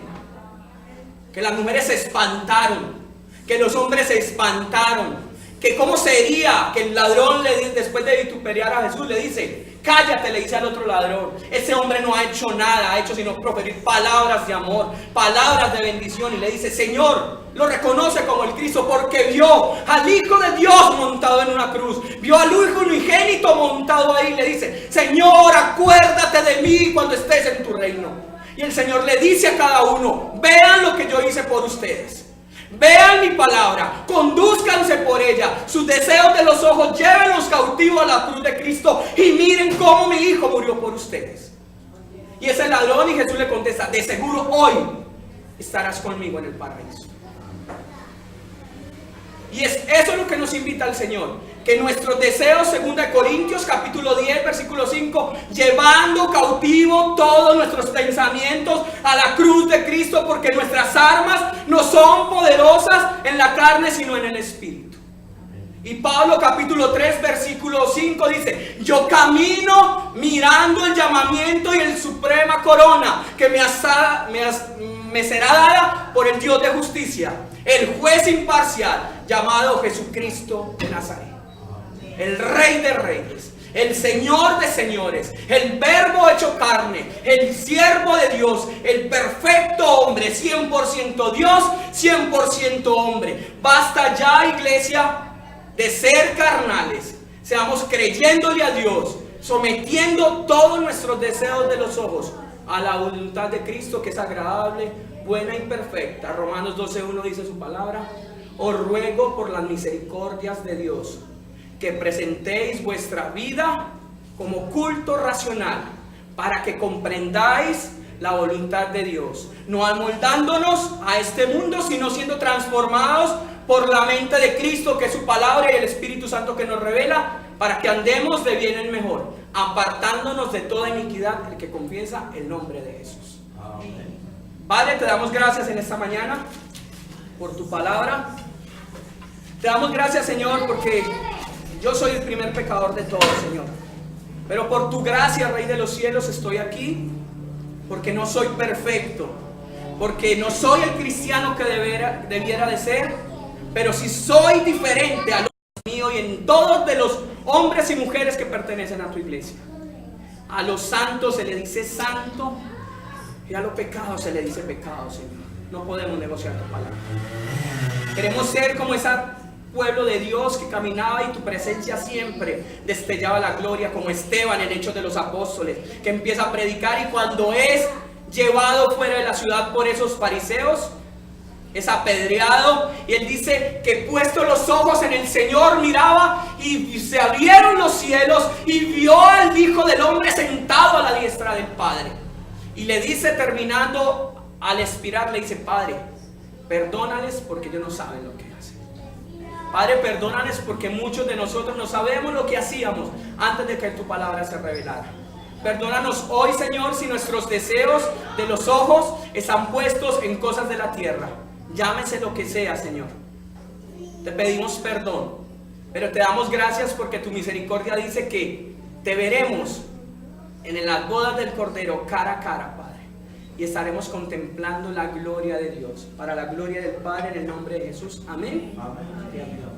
que las mujeres se espantaron, que los hombres se espantaron, que cómo sería que el ladrón después de vituperiar a Jesús le dice, cállate, le dice al otro ladrón, ese hombre no ha hecho nada, ha hecho sino proferir palabras de amor, palabras de bendición, y le dice, Señor, lo reconoce como el Cristo porque vio al Hijo de Dios montado en una cruz, vio al Hijo unigénito montado ahí, y le dice, Señor, acuérdate de mí cuando estés en tu reino. Y el Señor le dice a cada uno, vean lo que yo hice por ustedes. Vean mi palabra, condúzcanse por ella, sus deseos de los ojos, llévenlos cautivos a la cruz de Cristo y miren cómo mi hijo murió por ustedes. Y ese ladrón, y Jesús le contesta, de seguro hoy estarás conmigo en el paraíso. Y eso es lo que nos invita el Señor, que nuestros deseos, 2 Corintios capítulo 10 versículo 5, llevando cautivo todos nuestros pensamientos a la cruz de Cristo, porque nuestras armas no son poderosas en la carne sino en el Espíritu. Y Pablo capítulo 3 versículo 5 dice, yo camino mirando el llamamiento y el suprema corona que me será dada por el Dios de justicia, el juez imparcial llamado Jesucristo de Nazaret, el Rey de Reyes, el Señor de señores, el Verbo hecho carne, el siervo de Dios, el perfecto hombre, 100% Dios, 100% hombre. Basta ya, iglesia, de ser carnales, seamos creyéndole a Dios, sometiendo todos nuestros deseos de los ojos a la voluntad de Cristo, que es agradable, buena y perfecta. Romanos 12:1 dice su palabra, os ruego por las misericordias de Dios que presentéis vuestra vida como culto racional, para que comprendáis la voluntad de Dios, no amoldándonos a este mundo, sino siendo transformados por la mente de Cristo, que es su palabra y el Espíritu Santo que nos revela, para que andemos de bien en mejor, apartándonos de toda iniquidad, el que confiesa el nombre de Jesús. Amén. Padre, te damos gracias en esta mañana por tu palabra. Te damos gracias, Señor, porque yo soy el primer pecador de todos, Señor. Pero por tu gracia, Rey de los cielos, estoy aquí, porque no soy perfecto, porque no soy el cristiano que debiera de ser, pero sí soy diferente a los míos y en todos de los hombres y mujeres que pertenecen a tu iglesia. A los santos se le dice santo y a los pecados se le dice pecado, Señor. No podemos negociar tu palabra. Queremos ser como ese pueblo de Dios que caminaba y tu presencia siempre destellaba la gloria, como Esteban en Hechos de los Apóstoles, que empieza a predicar y cuando es llevado fuera de la ciudad por esos fariseos, es apedreado, y él dice que puesto los ojos en el Señor miraba y se abrieron los cielos y vio al Hijo del Hombre sentado a la diestra del Padre, y le dice, terminando al expirar, le dice, Padre, perdónales porque ellos no saben lo que hacen. Padre, perdónales porque muchos de nosotros no sabemos lo que hacíamos antes de que tu palabra se revelara. Perdónanos hoy, Señor, si nuestros deseos de los ojos están puestos en cosas de la tierra. Llámese lo que sea, Señor. Te pedimos perdón, pero te damos gracias porque tu misericordia dice que te veremos en las bodas del Cordero cara a cara, Padre. Y estaremos contemplando la gloria de Dios, para la gloria del Padre, en el nombre de Jesús. Amén. Amén.